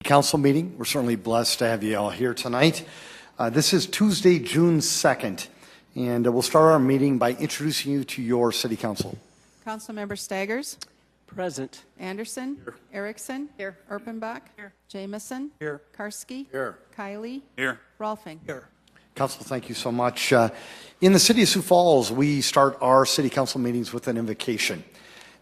Council meeting. We're certainly blessed to have you all here tonight. This is Tuesday, June 2nd, and we'll start our meeting by introducing you to your City Council. Councilmember Staggers. Present. Anderson. Here. Erickson. Here. Erpenbach. Here. Jamison. Here. Karski. Here. Kylie. Here. Rolfing. Here. Council, thank you so much. In the City of Sioux Falls, we start our City Council meetings with an invocation.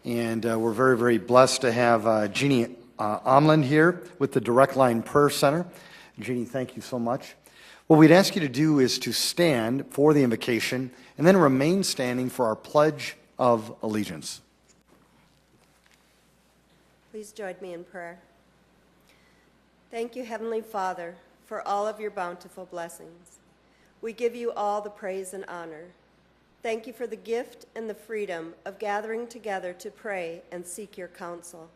And we're very, very blessed to have Jeannie Omland here with the Direct Line Prayer Center. Jeannie, thank you so much. What we'd ask you to do is to stand for the invocation and then remain standing for our Pledge of Allegiance. Please join me in prayer. Thank you, Heavenly Father, for all of your bountiful blessings. We give you all the praise and honor. Thank you for the gift and the freedom of gathering together to pray and seek your counsel.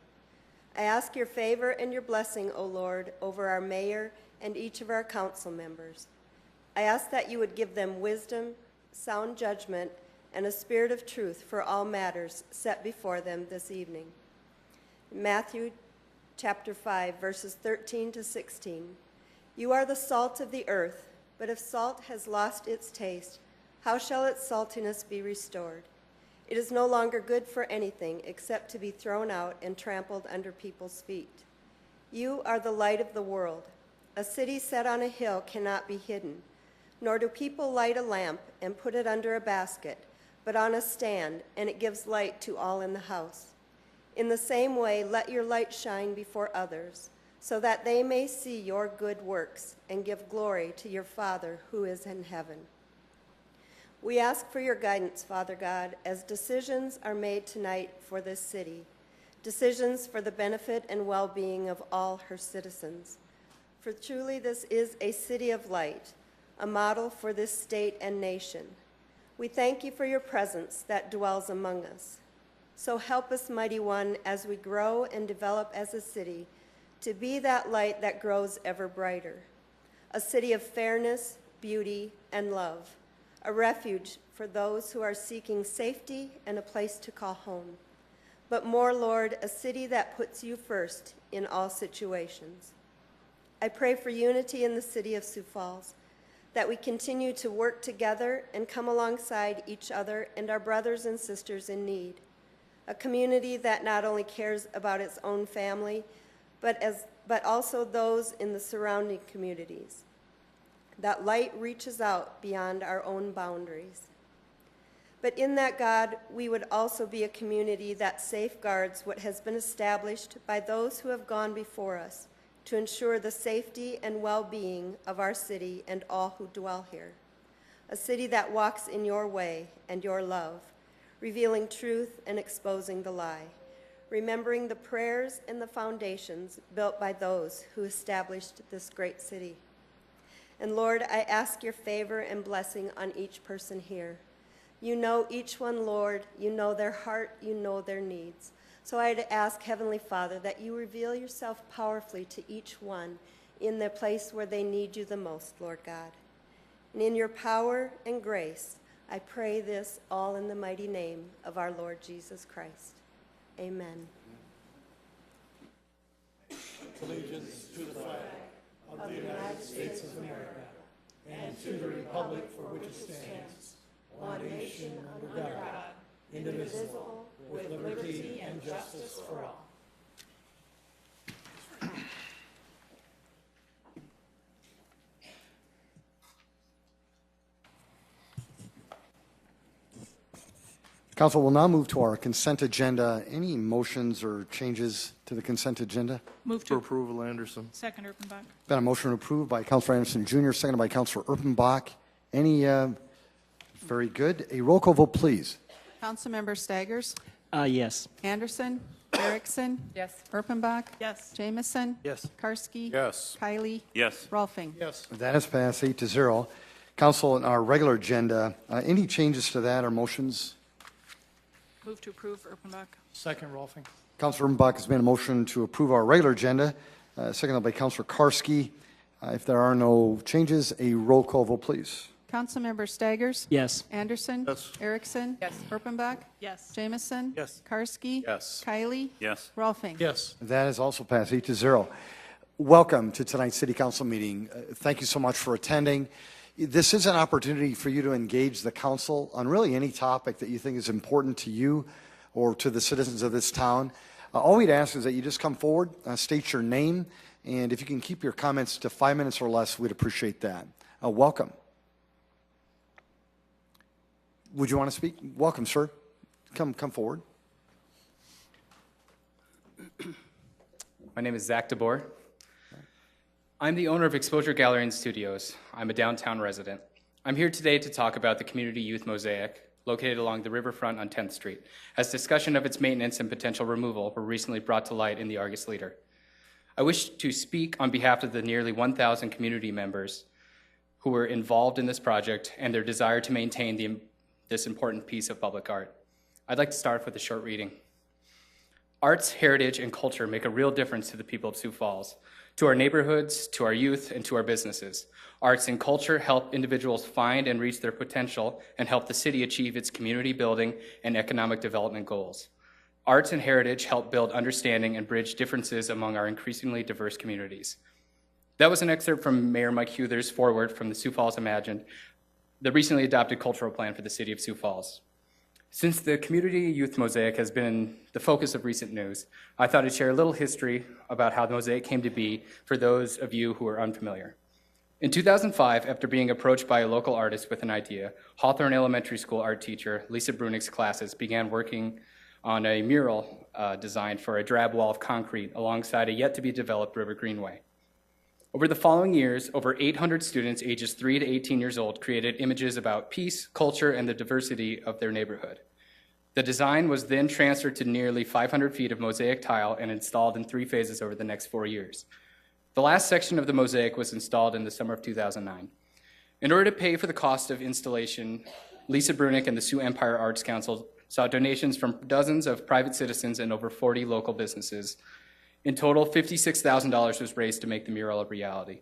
I ask your favor and your blessing, O Lord, over our mayor and each of our council members. I ask that you would give them wisdom, sound judgment, and a spirit of truth for all matters set before them this evening. Matthew chapter 5, verses 13 to 16. You are the salt of the earth, but if salt has lost its taste, how shall its saltiness be restored? It is no longer good for anything except to be thrown out and trampled under people's feet. You are the light of the world. A city set on a hill cannot be hidden, nor do people light a lamp and put it under a basket, but on a stand, and it gives light to all in the house. In the same way, let your light shine before others, so that they may see your good works and give glory to your Father who is in heaven. We ask for your guidance, Father God, as decisions are made tonight for this city, decisions for the benefit and well-being of all her citizens. For truly this is a city of light, a model for this state and nation. We thank you for your presence that dwells among us. So help us, Mighty One, as we grow and develop as a city, to be that light that grows ever brighter, a city of fairness, beauty, and love, a refuge for those who are seeking safety and a place to call home. But more, Lord, a city that puts you first in all situations. I pray for unity in the City of Sioux Falls, that we continue to work together and come alongside each other and our brothers and sisters in need. A community that not only cares about its own family, but also those in the surrounding communities. That light reaches out beyond our own boundaries. But in that, God, we would also be a community that safeguards what has been established by those who have gone before us to ensure the safety and well-being of our city and all who dwell here. A city that walks in your way and your love, revealing truth and exposing the lie, remembering the prayers and the foundations built by those who established this great city. And Lord, I ask your favor and blessing on each person here. You know each one, Lord. You know their heart. You know their needs. So I'd ask, Heavenly Father, that you reveal yourself powerfully to each one in the place where they need you the most, Lord God. And in your power and grace, I pray this all in the mighty name of our Lord Jesus Christ. Amen. Allegiance to the flag of the United States of America and to the republic for which it stands, one nation under God, indivisible, with liberty and justice for all. Council will now move to our consent agenda. Any motions or changes to the consent agenda? Move to approval, Anderson. Second, Erpenbach. Been a motion approved by Councilor Anderson Jr., seconded by Councilor Erpenbach. Any, very good. A roll call vote, please. Councilmember Staggers. Yes. Anderson. Erickson. Yes. Erpenbach. Yes. Jamison. Yes. Karski. Yes. Kylie. Yes. Rolfing. Yes. That is passed 8-0. Council, on our regular agenda, any changes to that or motions? Move to approve, Erpenbach. Second, Rolfing. Councilor Erpenbach has made a motion to approve our regular agenda, seconded by Councilor Karski. If there are no changes, a roll call vote, please. Councilmember Staggers. Yes. Anderson. Yes. Erickson. Yes. Erpenbach. Yes. Jamison. Yes. Karski. Yes. Kylie. Yes. Rolfing. Yes. That is also passed 8-0. Welcome to tonight's City Council meeting. Thank you so much for attending. This is an opportunity for you to engage the council on really any topic that you think is important to you or to the citizens of this town. All we'd ask is that you just come forward, state your name, and if you can keep your comments to 5 minutes or less, we'd appreciate that. Welcome. Would you want to speak? Welcome, sir. Come forward. My name is Zach DeBoer. I'm the owner of Exposure Gallery and Studios. I'm a downtown resident. I'm here today to talk about the Community Youth Mosaic, located along the riverfront on 10th Street, as discussion of its maintenance and potential removal were recently brought to light in the Argus Leader. I wish to speak on behalf of the nearly 1,000 community members who were involved in this project and their desire to maintain this important piece of public art. I'd like to start with a short reading. Arts, heritage, and culture make a real difference to the people of Sioux Falls, to our neighborhoods, to our youth, and to our businesses. Arts and culture help individuals find and reach their potential and help the city achieve its community building and economic development goals. Arts and heritage help build understanding and bridge differences among our increasingly diverse communities. That was an excerpt from Mayor Mike Huether's foreword from the Sioux Falls Imagined, the recently adopted cultural plan for the city of Sioux Falls. Since the Community Youth Mosaic has been the focus of recent news, I thought I'd share a little history about how the mosaic came to be for those of you who are unfamiliar. In 2005, after being approached by a local artist with an idea, Hawthorne Elementary School art teacher Lisa Brunick's classes began working on a mural designed for a drab wall of concrete alongside a yet-to-be-developed river greenway. Over the following years, over 800 students ages 3 to 18 years old created images about peace, culture, and the diversity of their neighborhood. The design was then transferred to nearly 500 feet of mosaic tile and installed in 3 phases over the next 4 years. The last section of the mosaic was installed in the summer of 2009. In order to pay for the cost of installation, Lisa Brunick and the Sioux Empire Arts Council sought donations from dozens of private citizens and over 40 local businesses. In total, $56,000 was raised to make the mural a reality.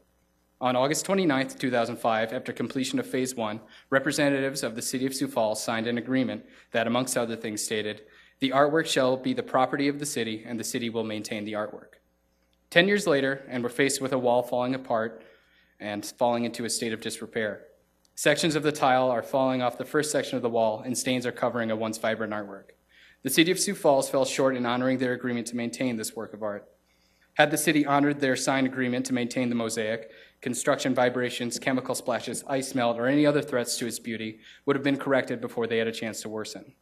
On August 29, 2005, after completion of Phase 1, representatives of the City of Sioux Falls signed an agreement that, amongst other things, stated, "The artwork shall be the property of the city, and the city will maintain the artwork." 10 years later, and we're faced with a wall falling apart and falling into a state of disrepair. Sections of the tile are falling off the first section of the wall, and stains are covering a once vibrant artwork. The City of Sioux Falls fell short in honoring their agreement to maintain this work of art. Had the city honored their signed agreement to maintain the mosaic, construction vibrations, chemical splashes, ice melt, or any other threats to its beauty would have been corrected before they had a chance to worsen.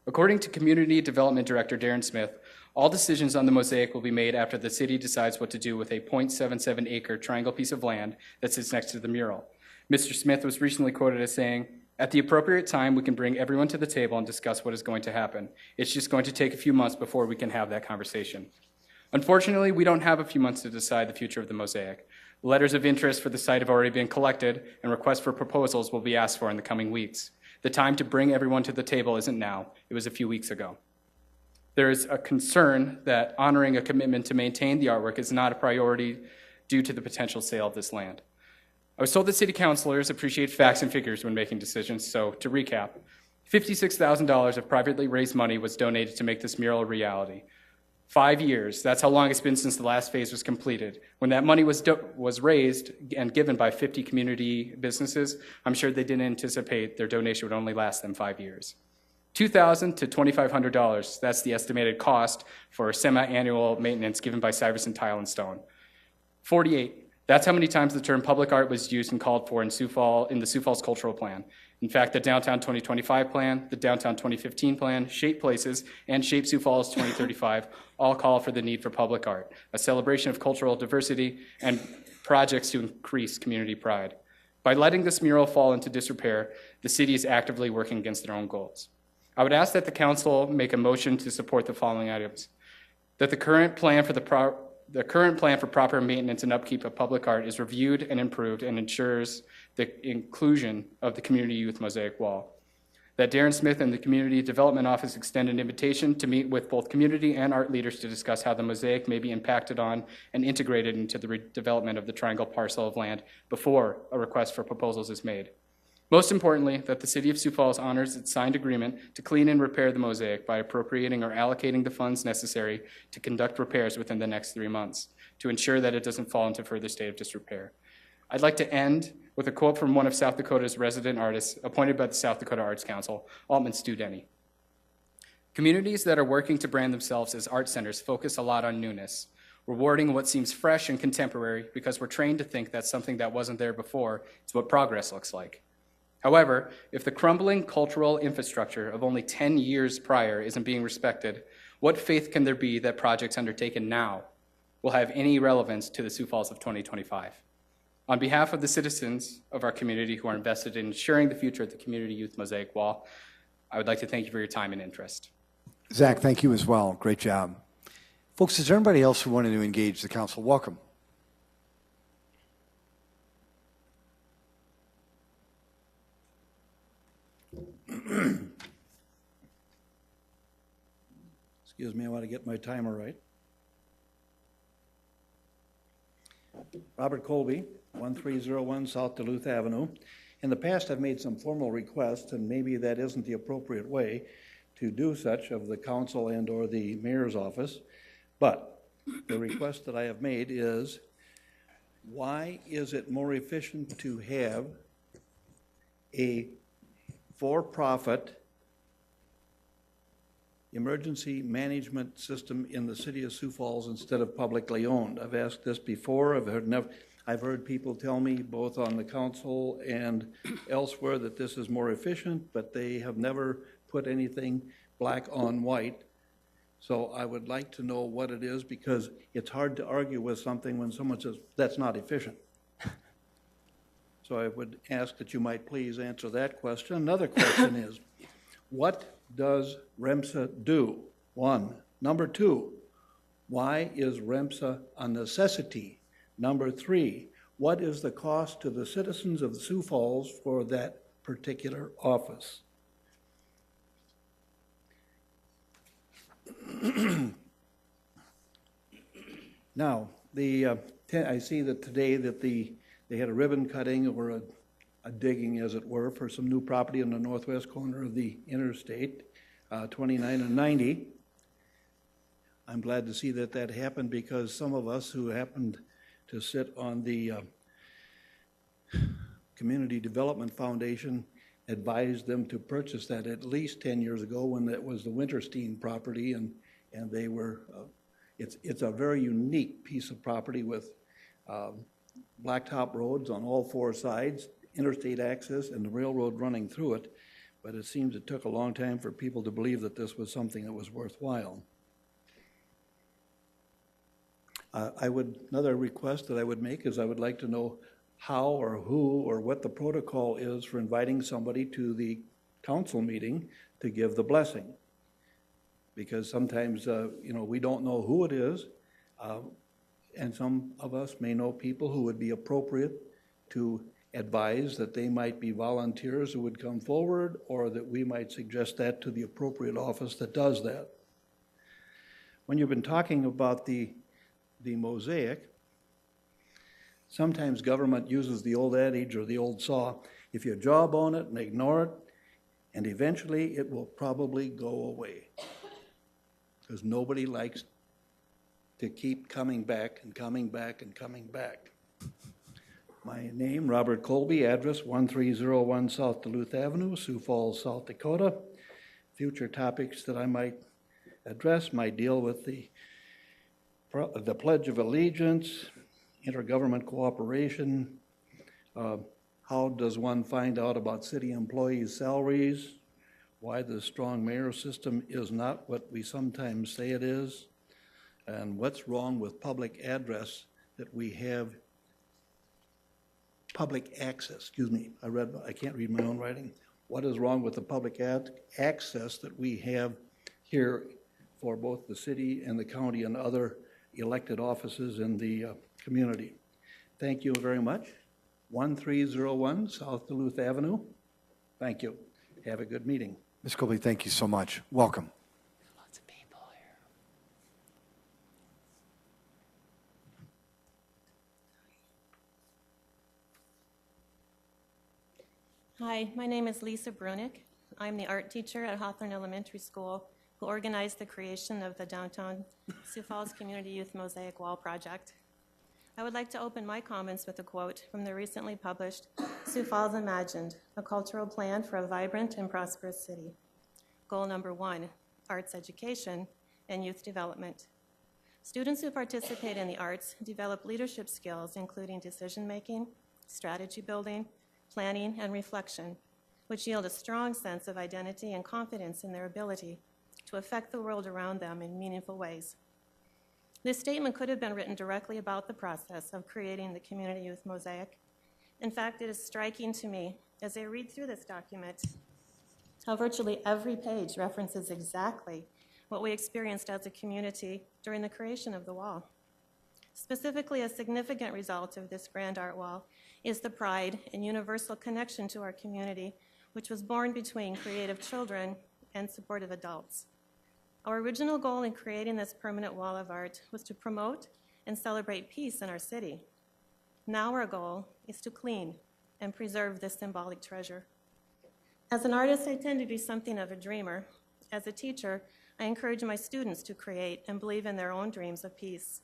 According to Community Development Director Darren Smith, all decisions on the mosaic will be made after the city decides what to do with a 0.77-acre triangle piece of land that sits next to the mural. Mr. Smith was recently quoted as saying, "At the appropriate time, we can bring everyone to the table and discuss what is going to happen. It's just going to take a few months before we can have that conversation." Unfortunately, we don't have a few months to decide the future of the mosaic. Letters of interest for the site have already been collected, and requests for proposals will be asked for in the coming weeks. The time to bring everyone to the table isn't now. It was a few weeks ago. There is a concern that honoring a commitment to maintain the artwork is not a priority due to the potential sale of this land. I was told that city councilors appreciate facts and figures when making decisions, so to recap, $56,000 of privately raised money was donated to make this mural a reality. 5 years, that's how long it's been since the last phase was completed. When that money was raised and given by 50 community businesses, I'm sure they didn't anticipate their donation would only last them 5 years. $2,000 to $2,500, that's the estimated cost for semi-annual maintenance given by Syverson Tile and Stone. 48, that's how many times the term public art was used and called for in the Sioux Falls Cultural Plan. In fact, the Downtown 2025 Plan, the Downtown 2015 Plan, Shape Places, and Shape Sioux Falls 2035 all call for the need for public art, a celebration of cultural diversity, and projects to increase community pride. By letting this mural fall into disrepair, the city is actively working against their own goals. I would ask that the council make a motion to support the following items: that the current plan for proper maintenance and upkeep of public art is reviewed and improved and ensures the inclusion of the Community Youth Mosaic Wall. That Darren Smith and the Community Development Office extend an invitation to meet with both community and art leaders to discuss how the mosaic may be impacted on and integrated into the redevelopment of the triangle parcel of land before a request for proposals is made. Most importantly, that the City of Sioux Falls honors its signed agreement to clean and repair the mosaic by appropriating or allocating the funds necessary to conduct repairs within the next 3 months to ensure that it doesn't fall into further state of disrepair. I'd like to end with a quote from one of South Dakota's resident artists appointed by the South Dakota Arts Council, Altman Stu Denny. Communities that are working to brand themselves as art centers focus a lot on newness, rewarding what seems fresh and contemporary because we're trained to think that something that wasn't there before is what progress looks like. However, if the crumbling cultural infrastructure of only 10 years prior isn't being respected, what faith can there be that projects undertaken now will have any relevance to the Sioux Falls of 2025? On behalf of the citizens of our community who are invested in ensuring the future of the Community Youth Mosaic Wall, I would like to thank you for your time and interest. Zach, thank you as well. Great job. Folks, is there anybody else who wanted to engage the council? Welcome. Excuse me, I want to get my timer right. Robert Colby, 1301 South Duluth Avenue. In the past, I've made some formal requests, and maybe that isn't the appropriate way to do such of the council and or the mayor's office, but the request that I have made is, why is it more efficient to have a for-profit emergency management system in the city of Sioux Falls instead of publicly owned? I've asked this before. I've heard people tell me both on the council and elsewhere that this is more efficient, but they have never put anything black on white. So I would like to know what it is, because it's hard to argue with something when someone says that's not efficient. So I would ask that you might please answer that question. Another question is, what does REMSA do? One. Number two, why is REMSA a necessity? Number three, what is the cost to the citizens of Sioux Falls for that particular office? Now, I see that today that they had a ribbon cutting or a digging, as it were, for some new property in the northwest corner of the interstate, 29 and 90. I'm glad to see that that happened, because some of us who happened to sit on the Community Development Foundation advised them to purchase that at least 10 years ago when that was the Winterstein property, and they were, it's a very unique piece of property with blacktop roads on all four sides, interstate access, and the railroad running through it, but it seems it took a long time for people to believe that this was something that was worthwhile. Another request that I would make is I would like to know how or who or what the protocol is for inviting somebody to the council meeting to give the blessing. Because sometimes, we don't know who it is, and some of us may know people who would be appropriate to advise that they might be volunteers who would come forward, or that we might suggest that to the appropriate office that does that. When you've been talking about the mosaic, sometimes government uses the old adage or the old saw, if you jawbone it and ignore it, and eventually it will probably go away. Because nobody likes to keep coming back and coming back and coming back. My name, Robert Colby, address 1301 South Duluth Avenue, Sioux Falls, South Dakota. Future topics that I might address might deal with the Pledge of Allegiance, intergovernment cooperation, how does one find out about city employees' salaries, why the strong mayor system is not what we sometimes say it is, and what's wrong with public address that we have, public access, I can't read my own writing. What is wrong with the public access that we have here for both the city and the county and other elected offices in the community? Thank you very much. 1301 South Duluth Avenue. Thank you. Have a good meeting. Ms. Colby, thank you so much. Welcome. Lots of people here. Hi, my name is Lisa Brunick. I'm the art teacher at Hawthorne Elementary School who organized the creation of the downtown Sioux Falls Community Youth Mosaic Wall Project. I would like to open my comments with a quote from the recently published Sioux Falls Imagined, a cultural plan for a vibrant and prosperous city. Goal number 1, arts education and youth development. Students who participate in the arts develop leadership skills, including decision-making, strategy building, planning, and reflection, which yield a strong sense of identity and confidence in their ability to affect the world around them in meaningful ways. This statement could have been written directly about the process of creating the Community Youth Mosaic. In fact, it is striking to me, as I read through this document, how virtually every page references exactly what we experienced as a community during the creation of the wall. Specifically, a significant result of this grand art wall is the pride and universal connection to our community, which was born between creative children and supportive adults. Our original goal in creating this permanent wall of art was to promote and celebrate peace in our city. Now our goal is to clean and preserve this symbolic treasure. As an artist, I tend to be something of a dreamer. As a teacher, I encourage my students to create and believe in their own dreams of peace.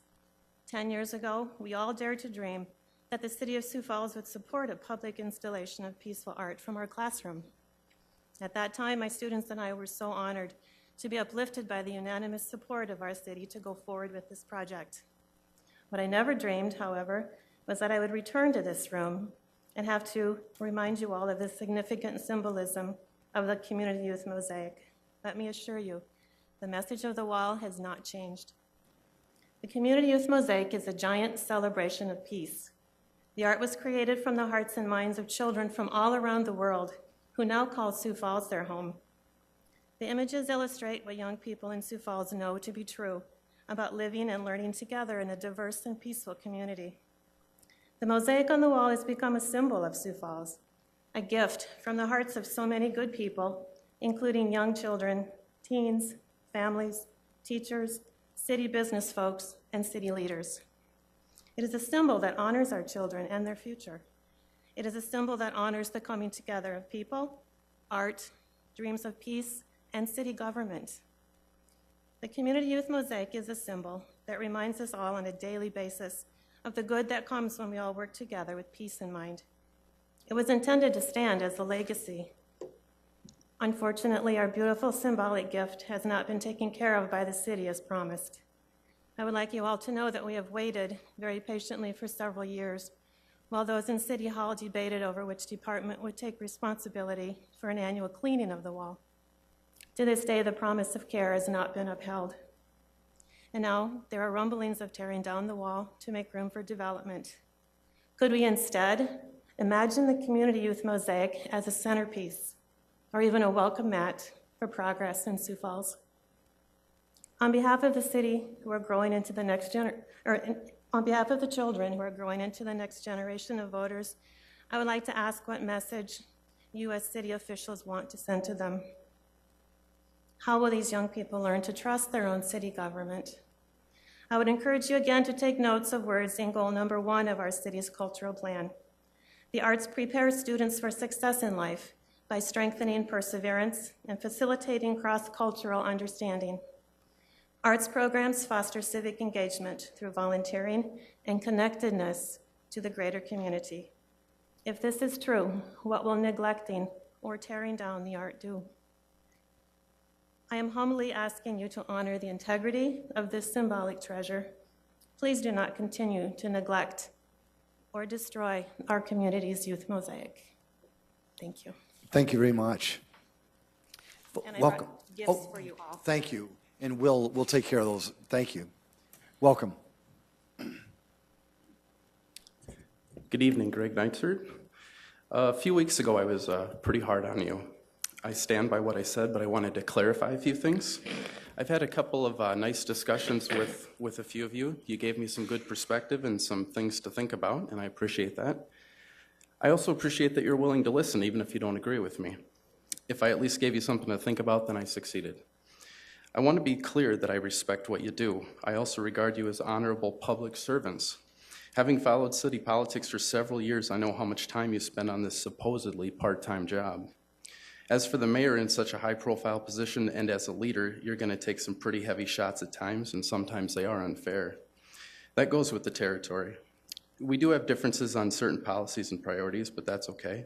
10 years ago, we all dared to dream that the City of Sioux Falls would support a public installation of peaceful art from our classroom. At that time, my students and I were so honored to be uplifted by the unanimous support of our city to go forward with this project. What I never dreamed, however, was that I would return to this room and have to remind you all of the significant symbolism of the Community Youth Mosaic. Let me assure you, the message of the wall has not changed. The Community Youth Mosaic is a giant celebration of peace. The art was created from the hearts and minds of children from all around the world who now call Sioux Falls their home. The images illustrate what young people in Sioux Falls know to be true about living and learning together in a diverse and peaceful community. The mosaic on the wall has become a symbol of Sioux Falls, a gift from the hearts of so many good people, including young children, teens, families, teachers, city business folks, and city leaders. It is a symbol that honors our children and their future. It is a symbol that honors the coming together of people, art, dreams of peace, and city government. The Community Youth Mosaic is a symbol that reminds us all on a daily basis of the good that comes when we all work together with peace in mind. It was intended to stand as a legacy. Unfortunately, our beautiful symbolic gift has not been taken care of by the city as promised. I would like you all to know that we have waited very patiently for several years while those in City Hall debated over which department would take responsibility for an annual cleaning of the wall. To this day, the promise of care has not been upheld. And now there are rumblings of tearing down the wall to make room for development. Could we instead imagine the Community Youth Mosaic as a centerpiece or even a welcome mat for progress in Sioux Falls? On behalf of the city who are growing into the next on behalf of the children who are growing into the next generation of voters, I would like to ask what message you as city officials want to send to them. How will these young people learn to trust their own city government? I would encourage you again to take notes of words in goal number 1 of our city's cultural plan. The arts prepare students for success in life by strengthening perseverance and facilitating cross-cultural understanding. Arts programs foster civic engagement through volunteering and connectedness to the greater community. If this is true, what will neglecting or tearing down the art do? I am humbly asking you to honor the integrity of this symbolic treasure. Please do not continue to neglect or destroy our community's youth mosaic. Thank you. Thank you very much. And I Welcome. brought gifts for you all. Thank you, and we'll take care of those. Thank you. Welcome. Good evening, Greg Neitzer. A few weeks ago, I was pretty hard on you. I stand by what I said, but I wanted to clarify a few things. I've had a couple of nice discussions with a few of you. You gave me some good perspective and some things to think about, and I appreciate that. I also appreciate that you're willing to listen, even if you don't agree with me. If I at least gave you something to think about, then I succeeded. I want to be clear that I respect what you do. I also regard you as honorable public servants. Having followed city politics for several years, I know how much time you spend on this supposedly part-time job. As for the mayor in such a high-profile position and as a leader, you're going to take some pretty heavy shots at times, and sometimes they are unfair. That goes with the territory. We do have differences on certain policies and priorities, but that's okay.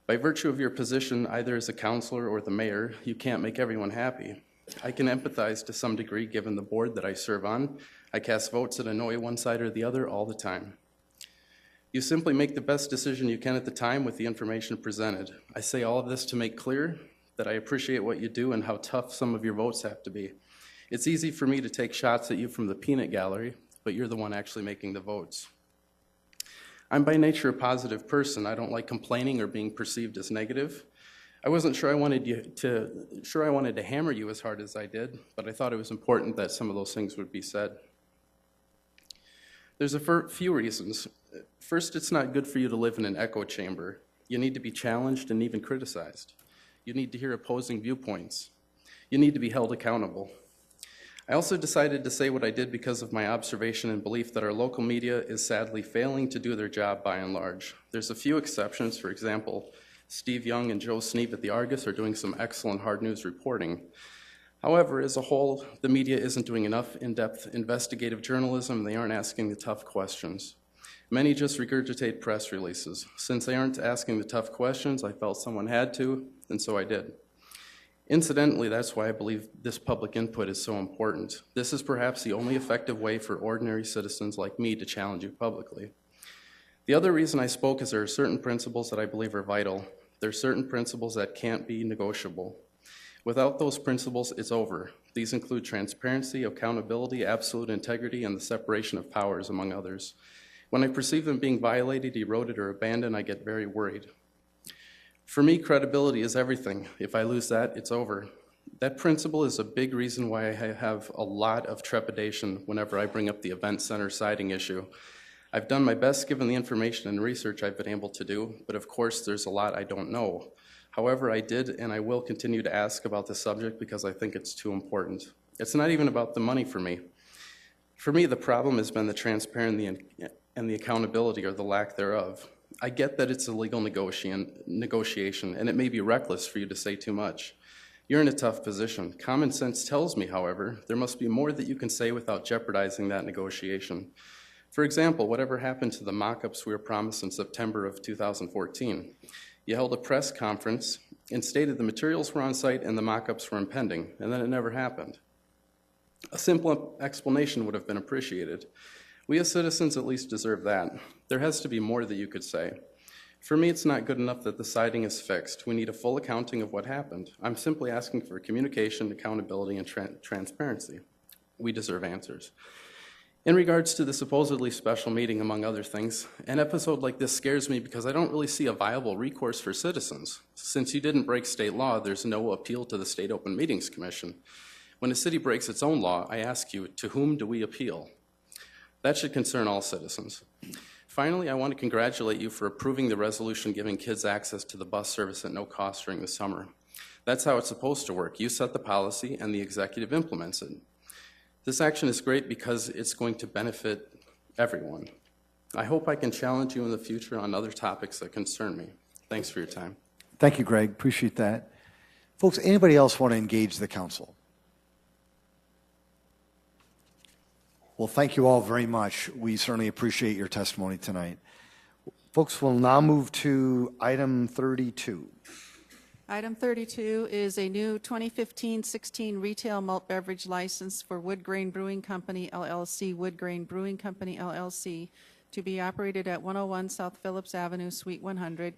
By virtue of your position, either as a councilor or the mayor, you can't make everyone happy. I can empathize to some degree given the board that I serve on. I cast votes that annoy one side or the other all the time. You simply make the best decision you can at the time with the information presented. I say all of this to make clear that I appreciate what you do and how tough some of your votes have to be. It's easy for me to take shots at you from the peanut gallery, but you're the one actually making the votes. I'm by nature a positive person. I don't like complaining or being perceived as negative. I wasn't sure I wanted to hammer you as hard as I did, but I thought it was important that some of those things would be said. There's a few reasons. First, it's not good for you to live in an echo chamber. You need to be challenged and even criticized. You need to hear opposing viewpoints. You need to be held accountable. I also decided to say what I did because of my observation and belief that our local media is sadly failing to do their job by and large. There's a few exceptions. For example, Steve Young and Joe Sneap at the Argus are doing some excellent hard news reporting. However, as a whole, the media isn't doing enough in-depth investigative journalism. They aren't asking the tough questions. Many just regurgitate press releases. Since they aren't asking the tough questions, I felt someone had to, and so I did. Incidentally, that's why I believe this public input is so important. This is perhaps the only effective way for ordinary citizens like me to challenge you publicly. The other reason I spoke is there are certain principles that I believe are vital. There are certain principles that can't be negotiable. Without those principles, it's over. These include transparency, accountability, absolute integrity, and the separation of powers, among others. When I perceive them being violated, eroded, or abandoned, I get very worried. For me, credibility is everything. If I lose that, it's over. That principle is a big reason why I have a lot of trepidation whenever I bring up the event center siding issue. I've done my best given the information and research I've been able to do, but of course there's a lot I don't know. However, I did and I will continue to ask about the subject because I think it's too important. It's not even about the money for me. For me, the problem has been the transparency and the accountability or the lack thereof. I get that it's a legal negotiation and it may be reckless for you to say too much. You're in a tough position. Common sense tells me, however, there must be more that you can say without jeopardizing that negotiation. For example, whatever happened to the mock-ups we were promised in September of 2014? You held a press conference and stated the materials were on site and the mock-ups were impending, and then it never happened. A simple explanation would have been appreciated. We as citizens at least deserve that. There has to be more that you could say. For me, it's not good enough that the siding is fixed. We need a full accounting of what happened. I'm simply asking for communication, accountability, and transparency. We deserve answers. In regards to the supposedly special meeting, among other things, an episode like this scares me because I don't really see a viable recourse for citizens. Since you didn't break state law, there's no appeal to the State Open Meetings Commission. When a city breaks its own law, I ask you, to whom do we appeal? That should concern all citizens. Finally, I want to congratulate you for approving the resolution giving kids access to the bus service at no cost during the summer. That's how it's supposed to work. You set the policy and the executive implements it. This action is great because it's going to benefit everyone. I hope I can challenge you in the future on other topics that concern me. Thanks for your time. Thank you, Greg. Appreciate that. Folks, anybody else want to engage the council? Well, thank you all very much. We certainly appreciate your testimony tonight. Folks, we'll now move to item 32. Item 32 is a new 2015-16 retail malt beverage license for Wood Grain Brewing Company, LLC, Wood Grain Brewing Company, LLC, to be operated at 101 South Phillips Avenue, Suite 100,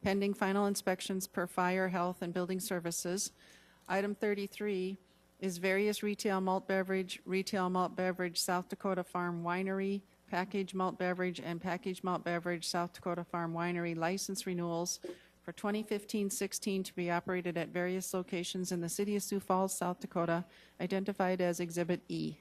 pending final inspections per Fire, Health, and Building Services. Item 33 is various retail malt beverage, South Dakota Farm Winery, packaged malt beverage, and packaged malt beverage, South Dakota Farm Winery license renewals for 2015-16 to be operated at various locations in the City of Sioux Falls, South Dakota, identified as Exhibit E.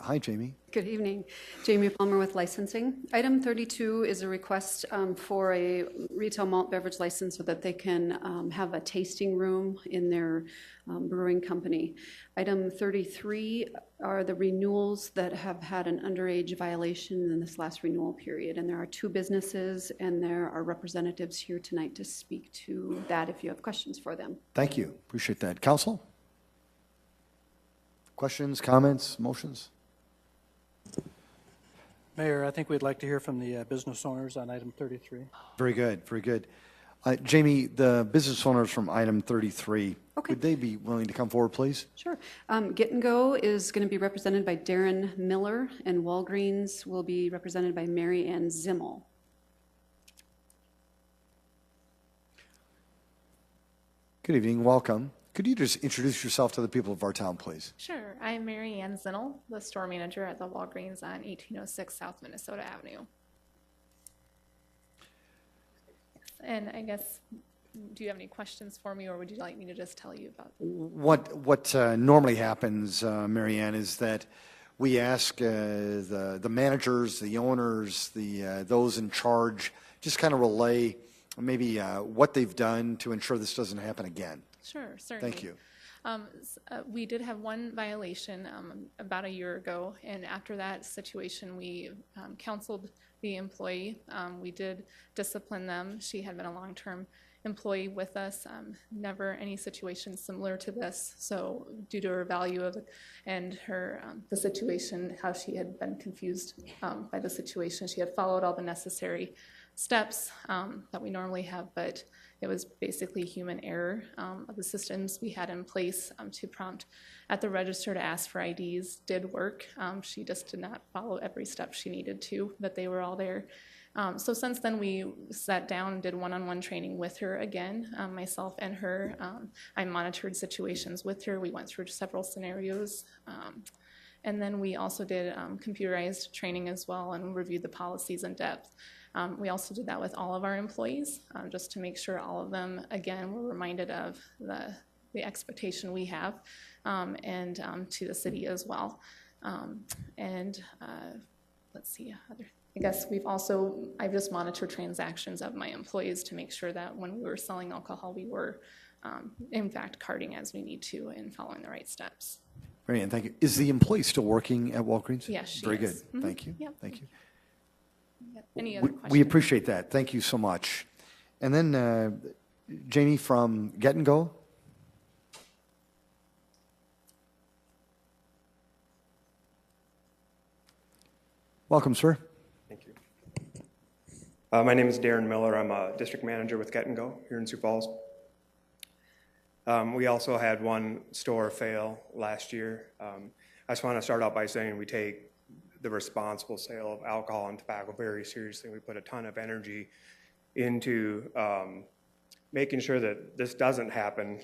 Hi, Jamie. Good evening. Jamie Palmer with licensing. Item 32 is a request for a retail malt beverage license so that they can have a tasting room in their brewing company. Item 33 are the renewals that have had an underage violation in this last renewal period. And there are 2 businesses, and there are representatives here tonight to speak to that if you have questions for them. Thank you. Appreciate that. Council? Questions, comments, motions? Mayor, I think we'd like to hear from the business owners on item 33. Very good, very good. Jamie, the business owners from item 33, Okay. would they be willing to come forward, please? Sure. Get and Go is going to be represented by Darren Miller, and Walgreens will be represented by Mary Ann Zimmel. Good evening, welcome. Could you just introduce yourself to the people of our town, please? Sure. I'm Mary Ann Zinnel, the store manager at the Walgreens on 1806 South Minnesota Avenue. And I guess, do you have any questions for me, or would you like me to just tell you about What normally happens, Mary Ann, is that we ask the managers, the owners, those in charge, just kind of relay maybe what they've done to ensure this doesn't happen again. Sure, certainly. Thank you. We did have one violation about a year ago, and after that situation, we counseled the employee. We did discipline them. She had been a long-term employee with us, never any situation similar to this. So due to her value of and her the situation, how she had been confused by the situation, she had followed all the necessary steps that we normally have, but it was basically human error of the systems we had in place to prompt at the register to ask for IDs did work. She just did not follow every step she needed to, but they were all there. So since then, we sat down and did one-on-one training with her again, myself and her. I monitored situations with her. We went through several scenarios. And then we also did computerized training as well and reviewed the policies in depth. We also did that with all of our employees, just to make sure all of them, again, were reminded of the expectation we have, and to the city as well. Let's see, I guess I've just monitored transactions of my employees to make sure that when we were selling alcohol, we were, in fact, carding as we need to and following the right steps. Mary Ann, thank you. Is the employee still working at Walgreens? Yes, she Very is. good. Thank you. Yep. Thank you. Yep. Any other questions? We appreciate that. Thank you so much. And then Jamie from Get and Go. Welcome, sir. Thank you. My name is Darren Miller. I'm a district manager with Get and Go here in Sioux Falls. We also had one store fail last year. I just want to start out by saying we take the responsible sale of alcohol and tobacco very seriously. We put a ton of energy into making sure that this doesn't happen.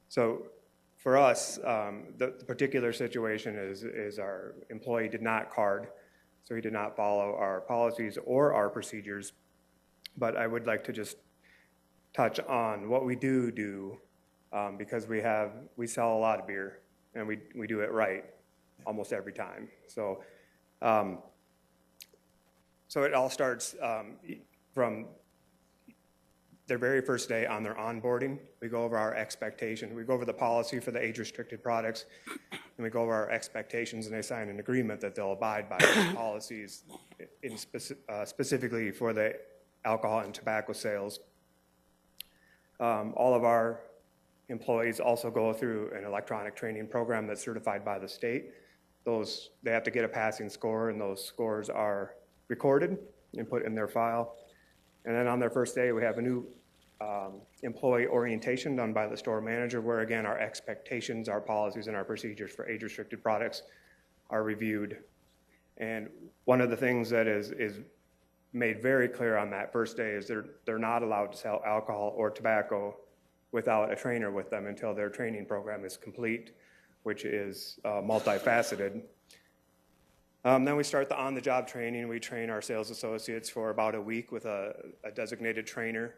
So for us, the particular situation is our employee did not card, so he did not follow our policies or our procedures. But I would like to just touch on what we do because we sell a lot of beer and we do it right almost every time. So it all starts from their very first day on their onboarding. We go over our expectations. We go over the policy for the age-restricted products, and we go over our expectations, and they sign an agreement that they'll abide by the policies specifically for the alcohol and tobacco sales. All of our employees also go through an electronic training program that's certified by the state. They have to get a passing score, and those scores are recorded and put in their file. And then on their first day, we have a new employee orientation done by the store manager, where again, our expectations, our policies, and our procedures for age-restricted products are reviewed. And one of the things that is made very clear on that first day is they're not allowed to sell alcohol or tobacco without a trainer with them until their training program is complete, which is multifaceted. Then we start the on-the-job training. We train our sales associates for about a week with a designated trainer.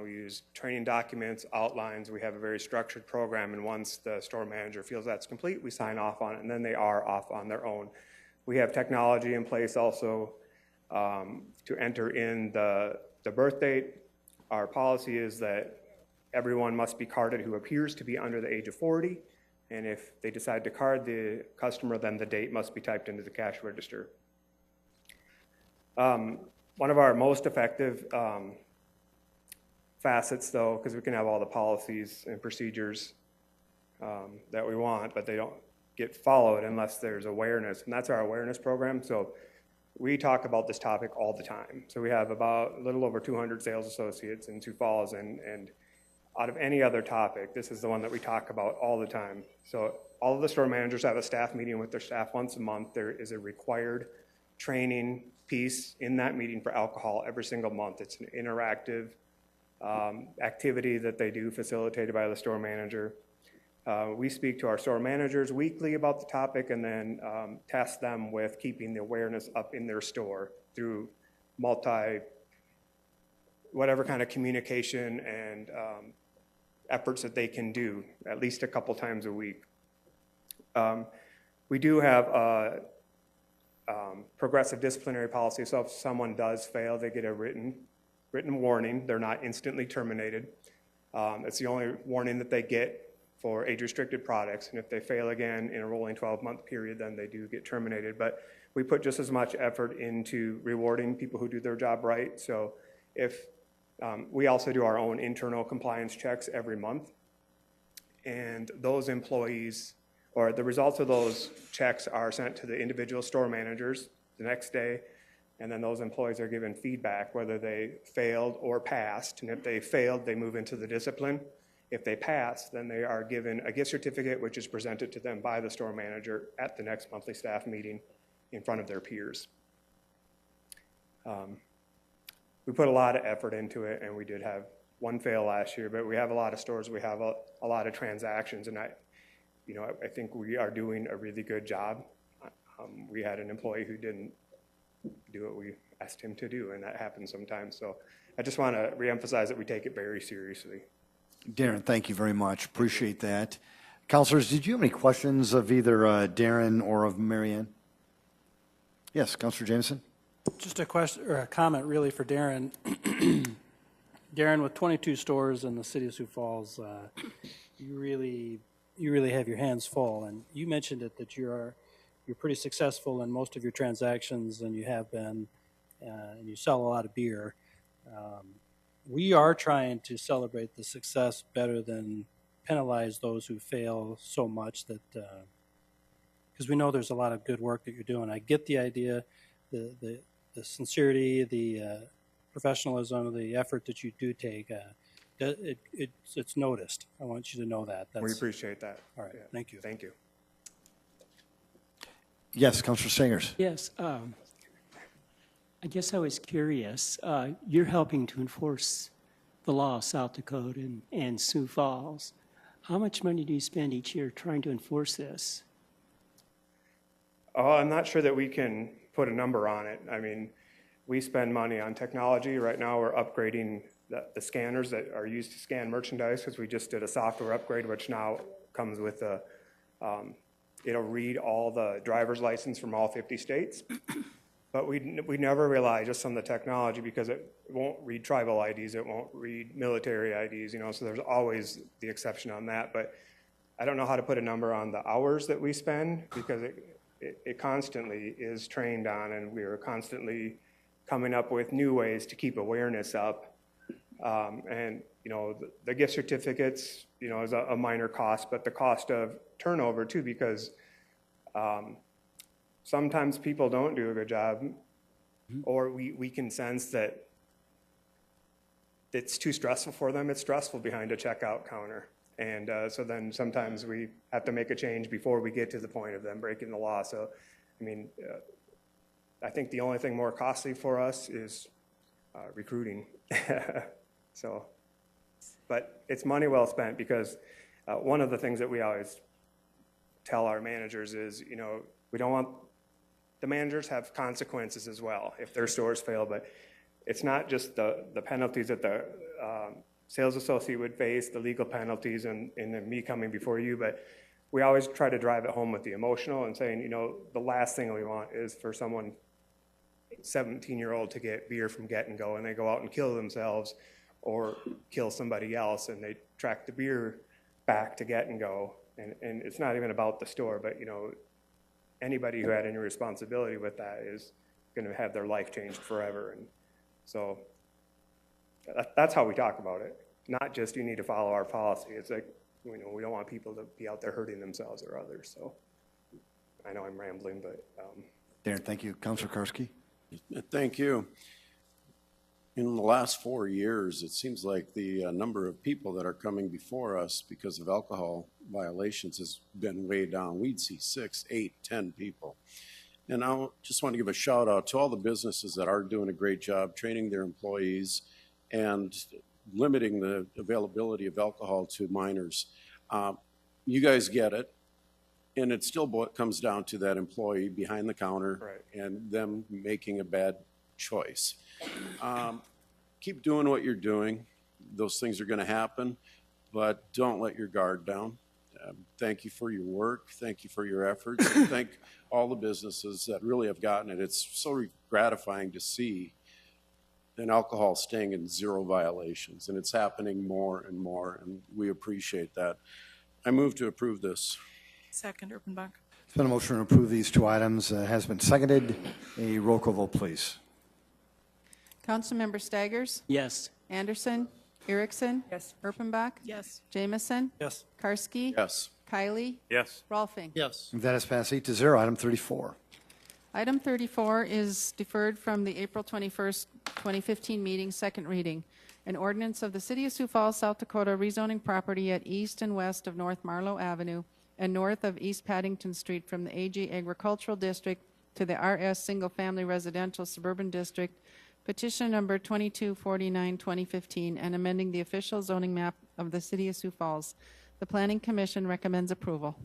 We use training documents, outlines. We have a very structured program, and once the store manager feels that's complete, we sign off on it, and then they are off on their own. We have technology in place also to enter in the birth date. Our policy is that everyone must be carded who appears to be under the age of 40, and if they decide to card the customer, then the date must be typed into the cash register. One of our most effective facets, though, because we can have all the policies and procedures that we want, but they don't get followed unless there's awareness, and that's our awareness program. So we talk about this topic all the time. So we have about a little over 200 sales associates in Sioux Falls, and out of any other topic, this is the one that we talk about all the time. So all of the store managers have a staff meeting with their staff once a month. There is a required training piece in that meeting for alcohol every single month. It's an interactive activity that they do, facilitated by the store manager. We speak to our store managers weekly about the topic, and then task them with keeping the awareness up in their store through whatever kind of communication and efforts that they can do at least a couple times a week. We do have a progressive disciplinary policy, so if someone does fail, they get a written warning. They're not instantly terminated. It's the only warning that they get for age-restricted products, and if they fail again in a rolling 12-month period, then they do get terminated. But we put just as much effort into rewarding people who do their job right. So if we also do our own internal compliance checks every month, and those employees, or the results of those checks are sent to the individual store managers the next day, and then those employees are given feedback whether they failed or passed, and if they failed, they move into the discipline. If they pass, then they are given a gift certificate, which is presented to them by the store manager at the next monthly staff meeting in front of their peers. We put a lot of effort into it, and we did have one fail last year, but we have a lot of stores, we have a lot of transactions, and I think we are doing a really good job. We had an employee who didn't do what we asked him to do, and that happens sometimes. So I just want to reemphasize that we take it very seriously. Darren, thank you very much. Appreciate that. Councilors, did you have any questions of either Darren or of Marianne? Yes, Councilor Jameson. Just a question or a comment really for Darren. Darren, with 22 stores in the city of Sioux Falls, you really have your hands full, and you mentioned it that you're pretty successful in most of your transactions, and you have been, and you sell a lot of beer. We are trying to celebrate the success better than penalize those who fail so much, that because we know there's a lot of good work that you're doing. I get the idea, the sincerity, the professionalism, the effort that you do take. It's noticed. I want you to know that. We appreciate that. All right. Yeah. Thank you. Thank you. Yes, Councilor Singers. Yes, I guess I was curious. You're helping to enforce the law of South Dakota and Sioux Falls. How much money do you spend each year trying to enforce this? Oh, I'm not sure that we can put a number on it. I mean, we spend money on technology. Right now, we're upgrading the scanners that are used to scan merchandise, because we just did a software upgrade, which now comes with it'll read all the driver's license from all 50 states. But we never rely just on the technology, because it won't read tribal IDs, it won't read military IDs, so there's always the exception on that. But I don't know how to put a number on the hours that we spend, because it constantly is trained on, and we are constantly coming up with new ways to keep awareness up. And the gift certificates, is a minor cost, but the cost of turnover too, because sometimes people don't do a good job, or we can sense that it's too stressful for them. It's stressful behind a checkout counter. And so then sometimes we have to make a change before we get to the point of them breaking the law. So, I mean, I think the only thing more costly for us is recruiting. So, but it's money well spent, because one of the things that we always tell our managers is, we don't want, the managers have consequences as well if their stores fail, but it's not just the penalties that the sales associate would face, the legal penalties, and then me coming before you, but we always try to drive it home with the emotional and saying, you know, the last thing we want is for someone 17-year-old to get beer from Get and Go and they go out and kill themselves or kill somebody else and they track the beer back to Get and Go. And it's not even about the store, but, you know, anybody who had any responsibility with that is going to have their life changed forever. And so that's how we talk about it. Not just you need to follow our policy. It's like, you know, we don't want people to be out there hurting themselves or others. So I know I'm rambling, but. Darren, thank you. Councilor Karski. Thank you. In the last 4 years, it seems like the number of people that are coming before us because of alcohol violations has been way down. We'd see 6, 8, 10 people. And I just want to give a shout out to all the businesses that are doing a great job training their employees and limiting the availability of alcohol to minors. You guys get it. And it still comes down to that employee behind the counter Right. and them making a bad choice. Keep doing what you're doing. Those things are going to happen, but don't let your guard down. Thank you for your work. Thank you for your efforts. And thank all the businesses that really have gotten it. It's so gratifying to see an alcohol sting in 0 violations, and it's happening more and more, and we appreciate that. I move to approve this. Second, Erpenbach. It's been a motion to approve these 2 items. Has been seconded. A roll call vote, please. Councilmember Staggers, Yes. Anderson, Erickson. Yes. Erpenbach. Yes. Jamison. Yes. Karski. Yes. Kylie. Yes. Rolfing. Yes. That has passed 8-0. Item 34. Item 34 is deferred from the April 21st, 2015 meeting, second reading. An ordinance of the City of Sioux Falls, South Dakota, rezoning property at east and west of North Marlow Avenue and north of East Paddington Street from the AG Agricultural District to the RS Single Family Residential Suburban District, petition number 2249-2015, and amending the official zoning map of the City of Sioux Falls. The Planning Commission recommends approval.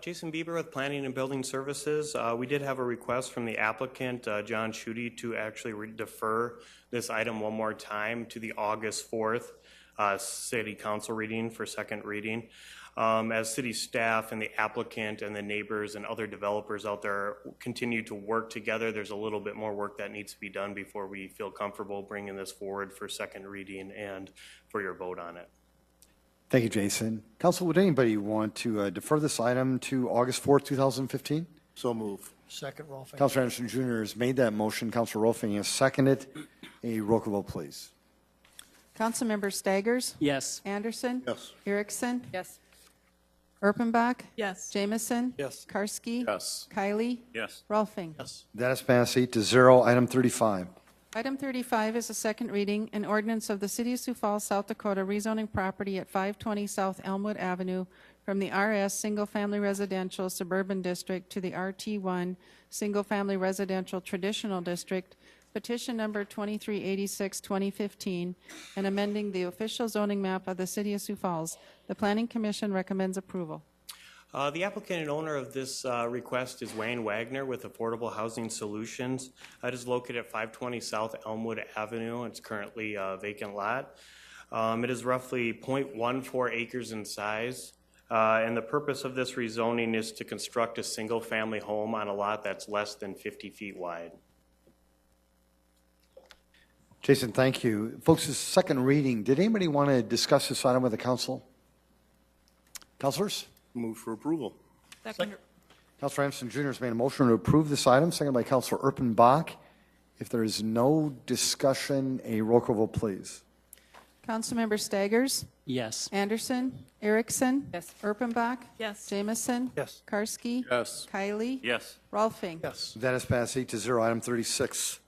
Jason Bieber with Planning and Building Services. We did have a request from the applicant, John Schutte, to actually defer this item one more time to the August 4th City Council reading for second reading. As city staff and the applicant and the neighbors and other developers out there continue to work together, there's a little bit more work that needs to be done before we feel comfortable bringing this forward for second reading and for your vote on it. Thank you, Jason. Council, would anybody want to defer this item to August 4th, 2015? So move. Second, Rolfing. Councilor Anderson Jr. has made that motion. Councilor Rolfing has seconded. A roll call vote, please. Councilmember Staggers, Yes. Anderson. Yes. Erickson. Yes. Erpenbach. Yes. Jamison. Yes. Karski. Yes. Kylie. Yes. Rolfing. Yes. That has passed 8-0. Item 35. Item 35 is a second reading, an ordinance of the City of Sioux Falls, South Dakota, rezoning property at 520 South Elmwood Avenue from the RS Single Family Residential Suburban District to the RT1 Single Family Residential Traditional District, petition number 2386-2015, and amending the official zoning map of the City of Sioux Falls. The Planning Commission recommends approval. The applicant and owner of this request is Wayne Wagner with Affordable Housing Solutions. It is located at 520 South Elmwood Avenue. It's currently a vacant lot. It is roughly 0.14 acres in size. And the purpose of this rezoning is to construct a single-family home on a lot that's less than 50 feet wide. Jason, thank you. Folks, this is second reading. Did anybody want to discuss this item with the council? Councilors? Move for approval. Second. Councilor Anderson Jr. has made a motion to approve this item, seconded by Councilor Erpenbach. If there is no discussion, a roll call vote, please. Councilmember Staggers, Yes. Anderson, Erickson. Yes. Erpenbach. Yes. Jamison. Yes. Karski. Yes. Kylie. Yes. Rolfing. Yes. That has passed 8-0. Item 36.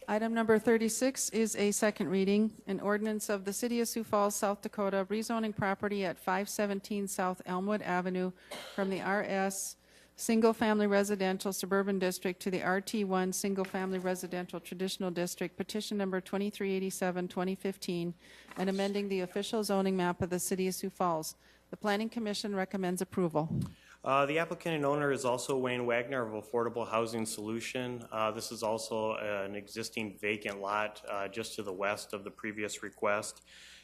Item number 36 is a second reading, an ordinance of the City of Sioux Falls, South Dakota, rezoning property at 517 South Elmwood Avenue from the RS Single Family Residential Suburban District to the RT1 Single Family Residential Traditional District, petition number 2387-2015, and amending the official zoning map of the City of Sioux Falls. The Planning Commission recommends approval. The applicant and owner is also Wayne Wagner of Affordable Housing Solution. This is also an existing vacant lot just to the west of the previous request.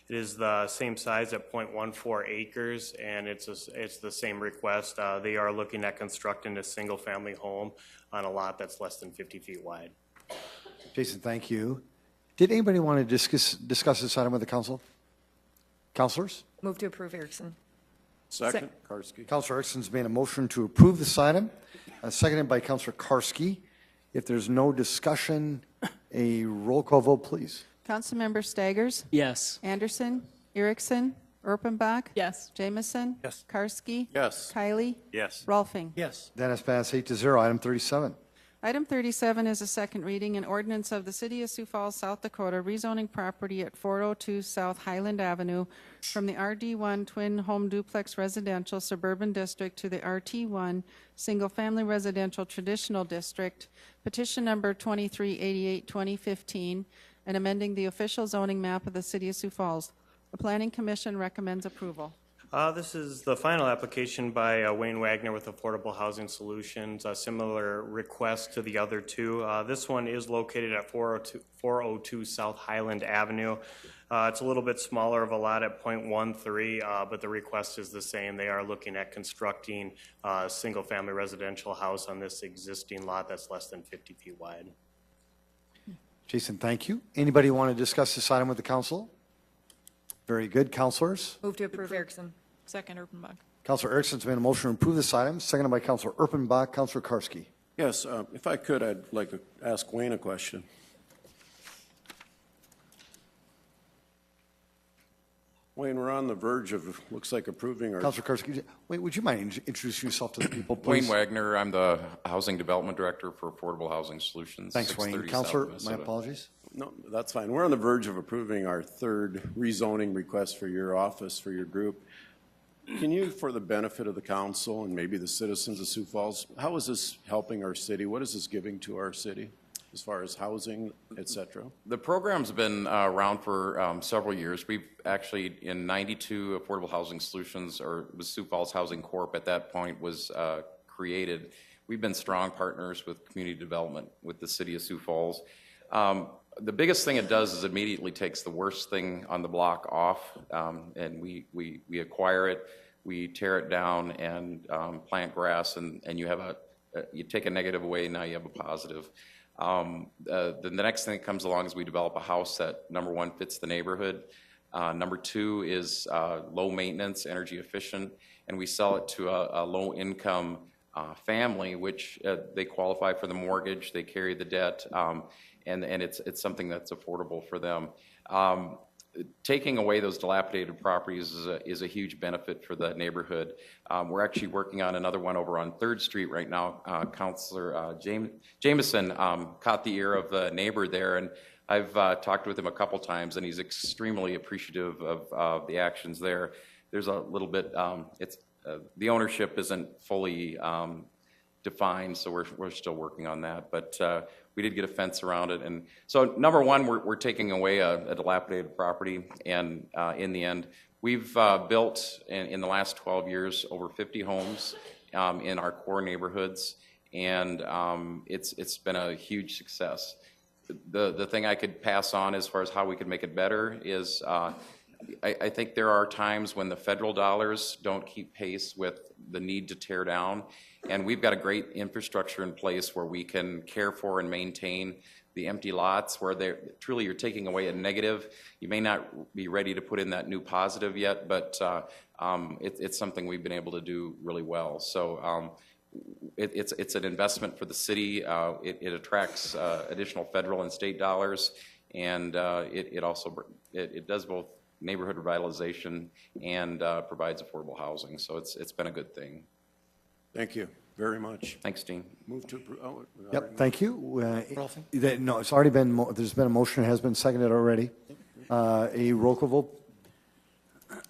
It is the same size at 0.14 acres, and it's the same request. They are looking at constructing a single-family home on a lot that's less than 50 feet wide. Jason, thank you. Did anybody want to discuss this item with the council? Councilors? Move to approve Erickson. Second, Karski. Councilor Erickson's made a motion to approve this item, seconded by Councilor Karski. If there's no discussion, a roll call vote, please. Councilmember Staggers? Yes. Anderson? Erickson? Erpenbach? Yes. Jamison? Yes. Karski? Yes. Kylie? Yes. Rolfing? Yes. That has passed 8-0. Item 37. Item 37 is a second reading, an ordinance of the City of Sioux Falls, South Dakota, rezoning property at 402 South Highland Avenue from the RD1 Twin Home Duplex Residential Suburban District to the RT1 Single Family Residential Traditional District, petition number 2388-2015, and amending the official zoning map of the City of Sioux Falls. The Planning Commission recommends approval. This is the final application by Wayne Wagner with Affordable Housing Solutions, a similar request to the other two. This one is located at 402 South Highland Avenue. It's a little bit smaller of a lot at 0.13, but the request is the same. They are looking at constructing a single-family residential house on this existing lot that's less than 50 feet wide. Jason, thank you. Anybody want to discuss this item with the council? Very good. Councilors? Move to approve Erickson. Second, Erpenbach. Councilor Erickson's made a motion to approve this item, seconded by Councilor Erpenbach. Councilor Karski. Yes, if I could, I'd like to ask Wayne a question. Wayne, we're on the verge of, looks like approving our... Councilor Karski, wait, would you mind introducing yourself to the people, Wayne please? Wagner, I'm the Housing Development Director for Affordable Housing Solutions. Thanks, Wayne. 630 Councilor, South my Minnesota. apologies. No, that's fine. We're on the verge of approving our third rezoning request for your office, for your group. Can you, for the benefit of the council and maybe the citizens of Sioux Falls, how is this helping our city? What is this giving to our city as far as housing, et cetera? The program's been around for several years. We've actually, in 92, Affordable Housing Solutions, or the Sioux Falls Housing Corp. at that point was created. We've been strong partners with community development with the City of Sioux Falls. The biggest thing it does is immediately takes the worst thing on the block off, and we acquire it, we tear it down and plant grass, and you have you take a negative away, now you have a positive. The next thing that comes along is we develop a house that, number one, fits the neighborhood. Number two is low maintenance, energy efficient, and we sell it to a low income family, which they qualify for the mortgage, they carry the debt, and it's something that's affordable for them. Taking away those dilapidated properties is a huge benefit for the neighborhood. We're actually working on another one over on 3rd Street right now. Councilor Jamison caught the ear of the neighbor there, and I've talked with him a couple times, and he's extremely appreciative of the actions there. There's a little bit, the ownership isn't fully defined, so we're still working on that. But we did get a fence around it, and so number one, we're taking away a dilapidated property, and in the end, we've built in the last 12 years over 50 homes in our core neighborhoods, and it's been a huge success. The thing I could pass on as far as how we could make it better is I think there are times when the federal dollars don't keep pace with the need to tear down, and we've got a great infrastructure in place where we can care for and maintain the empty lots where truly you're taking away a negative. You may not be ready to put in that new positive yet, but it's something we've been able to do really well. So it's an investment for the city. It attracts additional federal and state dollars, and it also does both neighborhood revitalization and provides affordable housing. So it's been a good thing. Thank you very much. Thanks, Dean. Move to approve. Oh, Yep, thank you. No, it's already been, there's been a motion, it has been seconded already. A roll call vote?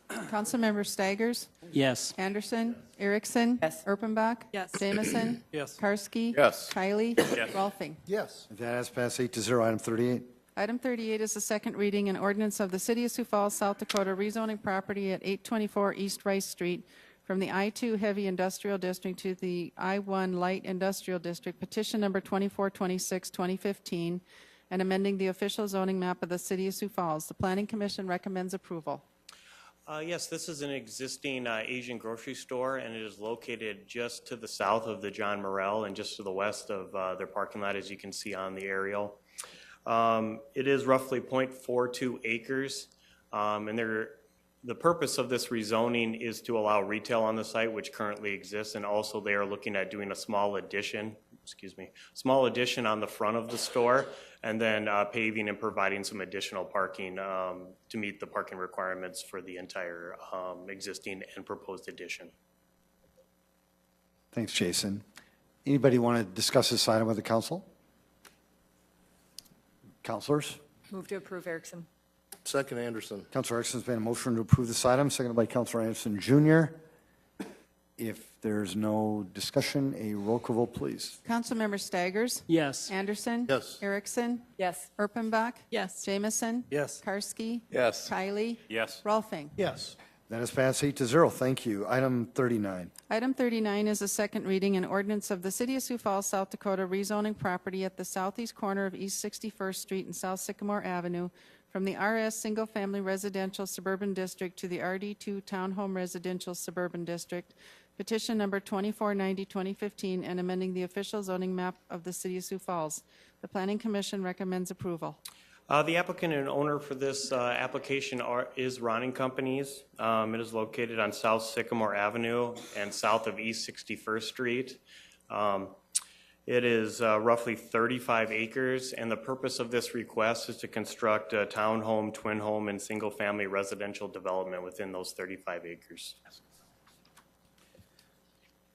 Councilmember Staggers? Yes. Anderson? Erickson? Yes. Erpenbach? Yes. Jamison? Yes. Karski? Yes. Kylie? Yes. Rolfing? Yes. That has passed 8-0. Item 38. Item 38 is the second reading, an ordinance of the City of Sioux Falls, South Dakota, rezoning property at 824 East Rice Street from the I-2 Heavy Industrial District to the I-1 Light Industrial District, petition number 2426, 2015, and amending the official zoning map of the City of Sioux Falls. The Planning Commission recommends approval. Yes, this is an existing Asian grocery store, and it is located just to the south of the John Morrell and just to the west of their parking lot, as you can see on the aerial. It is roughly 0.42 acres, and the purpose of this rezoning is to allow retail on the site, which currently exists, and also they are looking at doing a small addition on the front of the store, and then paving and providing some additional parking to meet the parking requirements for the entire existing and proposed addition. Thanks, Jason. Anybody want to discuss this item with the council? Councilors? Move to approve Erickson. Second, Anderson. Councilor Erickson's made a motion to approve this item, seconded by Councilor Anderson Jr. If there's no discussion, a roll call vote, please. Councilmember Staggers? Yes. Anderson? Yes. Erickson? Yes. Erpenbach? Yes. Jamison? Yes. Karski? Yes. Kylie? Yes. Rolfing? Yes. That is passed 8-0. Thank you. Item 39. Item 39 is a second reading and ordinance of the City of Sioux Falls, South Dakota, rezoning property at the southeast corner of East 61st Street and South Sycamore Avenue from the RS Single Family Residential Suburban District to the RD2 Townhome Residential Suburban District, petition number 2490, 2015, and amending the official zoning map of the City of Sioux Falls. The Planning Commission recommends approval. The applicant and owner for this application is Ronning Companies. It is located on South Sycamore Avenue and south of East 61st Street. It is roughly 35 acres, and the purpose of this request is to construct a townhome, twin home, and single-family residential development within those 35 acres.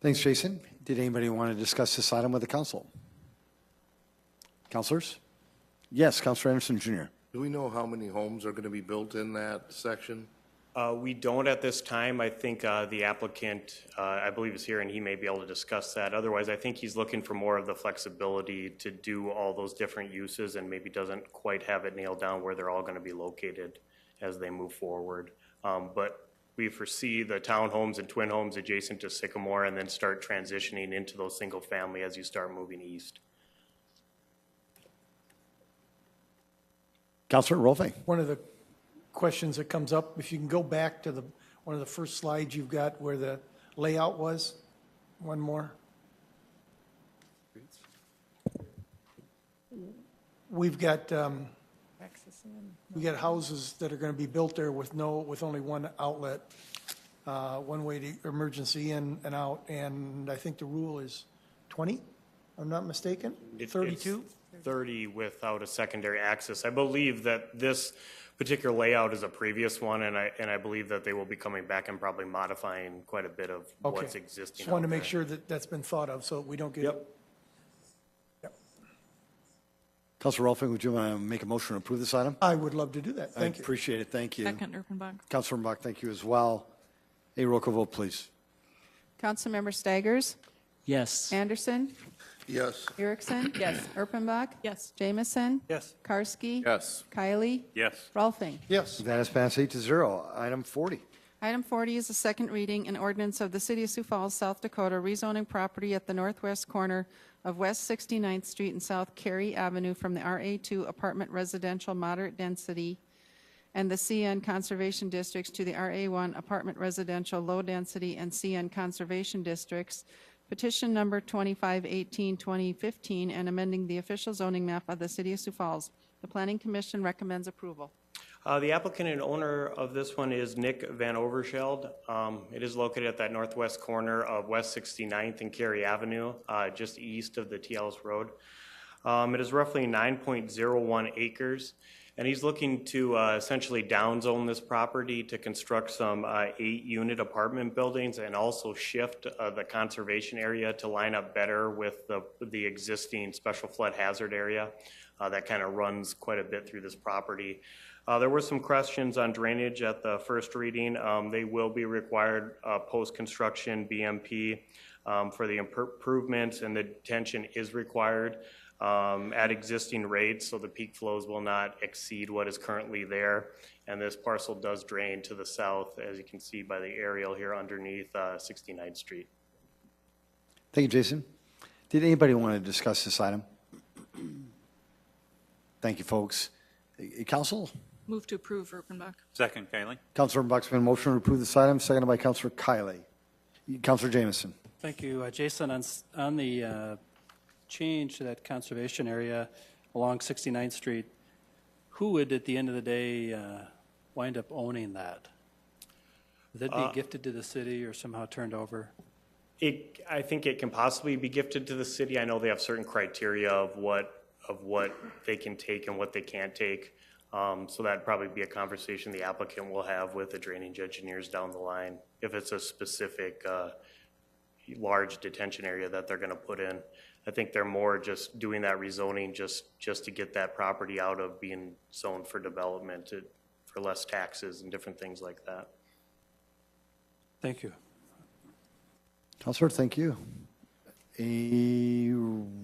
Thanks, Jason. Did anybody want to discuss this item with the council? Councilors? Yes, Councilor Anderson Jr. Do we know how many homes are going to be built in that section? We don't at this time. I think the applicant, I believe, is here, and he may be able to discuss that. Otherwise, I think he's looking for more of the flexibility to do all those different uses and maybe doesn't quite have it nailed down where they're all going to be located as they move forward. But we foresee the townhomes and twin homes adjacent to Sycamore and then start transitioning into those single family as you start moving east. Councilor Rolfing. One of the questions that comes up, if you can go back to one of the first slides you've got where the layout was, one more. We've got houses that are going to be built there with only one outlet, one way to emergency in and out, and I think the rule is 20, if I'm not mistaken, 32? 30 without a secondary access. I believe that this particular layout is a previous one, and I believe that they will be coming back and probably modifying quite a bit of what's existing. Just wanted to out make there. sure that that's been thought of so we don't get. Yep. Councilor Rolfing, would you want to make a motion to approve this item? I would love to do that. Thank I you. appreciate it. Thank you. Second, Erpenbach. Councilor Bach, thank you as well. A roll call vote, please. Councilmember Staggers? Yes. Anderson? Yes. Erickson? Yes. Erpenbach? Yes. Jamison? Yes. Karski? Yes. Kylie? Yes. Rolfing? Yes. That is passed 8-0. Item 40. Item 40 is a second reading and ordinance of the City of Sioux Falls, South Dakota, rezoning property at the northwest corner of West 69th Street and South Cary Avenue from the RA2 Apartment Residential Moderate Density and the CN Conservation Districts to the RA1 Apartment Residential Low Density and CN Conservation Districts, petition number 2518, 2015, and amending the official zoning map of the City of Sioux Falls. The Planning Commission recommends approval. The applicant and owner of this one is Nick Van Overscheld. It is located at that northwest corner of West 69th and Cary Avenue, just east of the TLS Road. It is roughly 9.01 acres, and he's looking to essentially downzone this property to construct some 8-unit apartment buildings and also shift the conservation area to line up better with the existing special flood hazard area that kind of runs quite a bit through this property. There were some questions on drainage at the first reading. They will be required post-construction BMP. for the improvements, and the detention is required at existing rates, so the peak flows will not exceed what is currently there. And this parcel does drain to the south, as you can see by the aerial here underneath 69th Street. Thank you, Jason. Did anybody want to discuss this item? Thank you, folks. Council? Move to approve, Erpenbach. Second, Kylie. Councilor Buck's been motion to approve this item, seconded by Councilor Kiley. Councilor Jameson. Thank you. Jason, on the change to that conservation area along 69th Street, who would, at the end of the day, wind up owning that? Would that be gifted to the city or somehow turned over? I think it can possibly be gifted to the city. I know they have certain criteria of what they can take and what they can't take. So that'd probably be a conversation the applicant will have with the drainage engineers down the line, if it's a specific large detention area that they're gonna put in. I think they're more just doing that rezoning just to get that property out of being zoned for development for less taxes and different things like that. Thank you. Councilor, thank you. A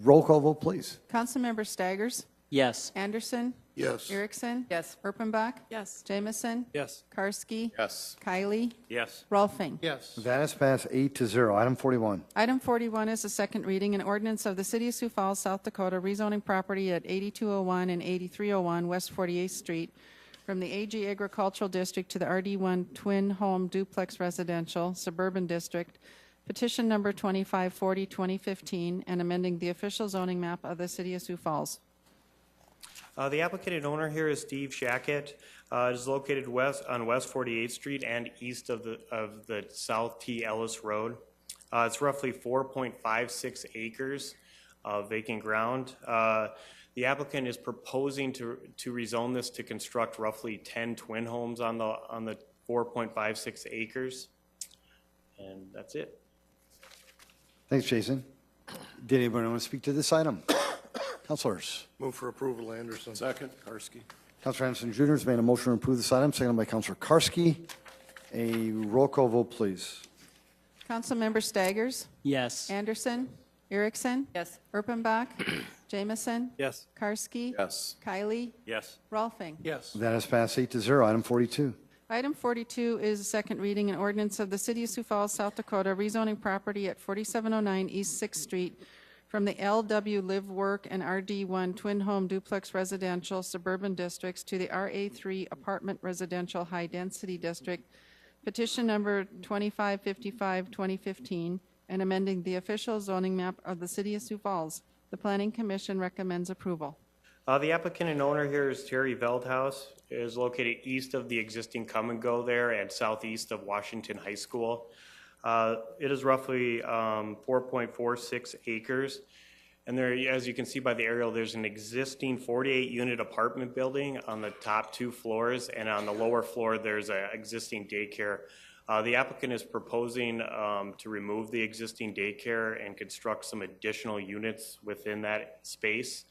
roll call vote, please. Councilmember Staggers? Yes. Anderson? Yes. Erickson? Yes. Erpenbach? Yes. Jamison? Yes. Karski? Yes. Kylie? Yes. Rolfing? Yes. That is passed 8-0. Item 41. Item 41 is a second reading, an ordinance of the City of Sioux Falls, South Dakota, rezoning property at 8201 and 8301 West 48th Street from the AG Agricultural District to the RD1 Twin Home Duplex Residential Suburban District, petition number 2540-2015, and amending the official zoning map of the City of Sioux Falls. The applicant and owner here is Steve Shackett. It is located on West 48th Street and east of the South T. Ellis Road. It's roughly 4.56 acres of vacant ground. The applicant is proposing to rezone this to construct roughly 10 twin homes on the 4.56 acres. And that's it. Thanks, Jason. Did anybody want to speak to this item? Councilors. Move for approval, Anderson. Second, Karski. Councilor Anderson Jr. has made a motion to approve this item, seconded by Councilor Karski. A roll call vote, please. Councilmember Staggers? Yes. Anderson? Erickson? Yes. Erpenbach? Jamison? Yes. Karski? Yes. Kylie? Yes. Rolfing? Yes. That is passed 8-0. Item 42. Item 42 is a second reading, an ordinance of the City of Sioux Falls, South Dakota, rezoning property at 4709 East 6th Street from the LW Live Work and RD1 Twin Home Duplex Residential Suburban Districts to the RA3 Apartment Residential High Density District, petition number 2555-2015, and amending the official zoning map of the City of Sioux Falls. The Planning Commission recommends approval. The applicant and owner here is Terry Veldhaus. It is located east of the existing Come and Go there and southeast of Washington High School. It is roughly 4.46 acres. And there, as you can see by the aerial, there's an existing 48-unit apartment building on the top 2 floors, and on the lower floor, there's an existing daycare. The applicant is proposing to remove the existing daycare and construct some additional units within that space.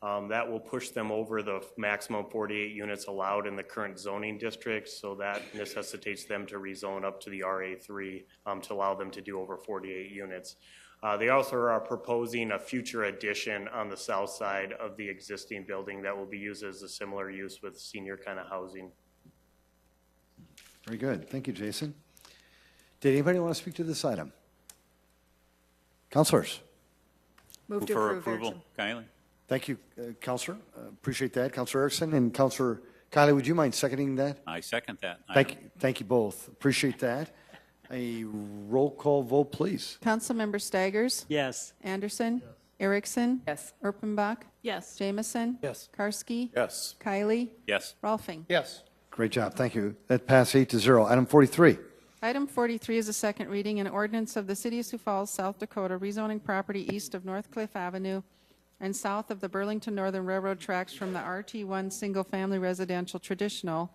That will push them over the maximum 48 units allowed in the current zoning district, so that necessitates them to rezone up to the RA3 to allow them to do over 48 units. They also are proposing a future addition on the south side of the existing building that will be used as a similar use with senior kind of housing. Very good. Thank you, Jason. Did anybody want to speak to this item? Councilors. Move to for approve, approval, Erickson. Kylie. Thank you, Councilor. Appreciate that. Councilor Erickson and Councilor Kylie, would you mind seconding that? I second that. Thank you both. Appreciate that. A roll call vote, please. Councilmember Staggers? Yes. Anderson? Erickson? Yes. Erpenbach? Yes. Jamison? Yes. Karski? Yes. Kylie? Yes. Rolfing? Yes. Great job. Thank you. That passed 8-0. Item 43. Item 43 is a second reading, an ordinance of the City of Sioux Falls, South Dakota, rezoning property east of North Cliff Avenue and south of the Burlington Northern Railroad tracks from the RT1 single-family residential traditional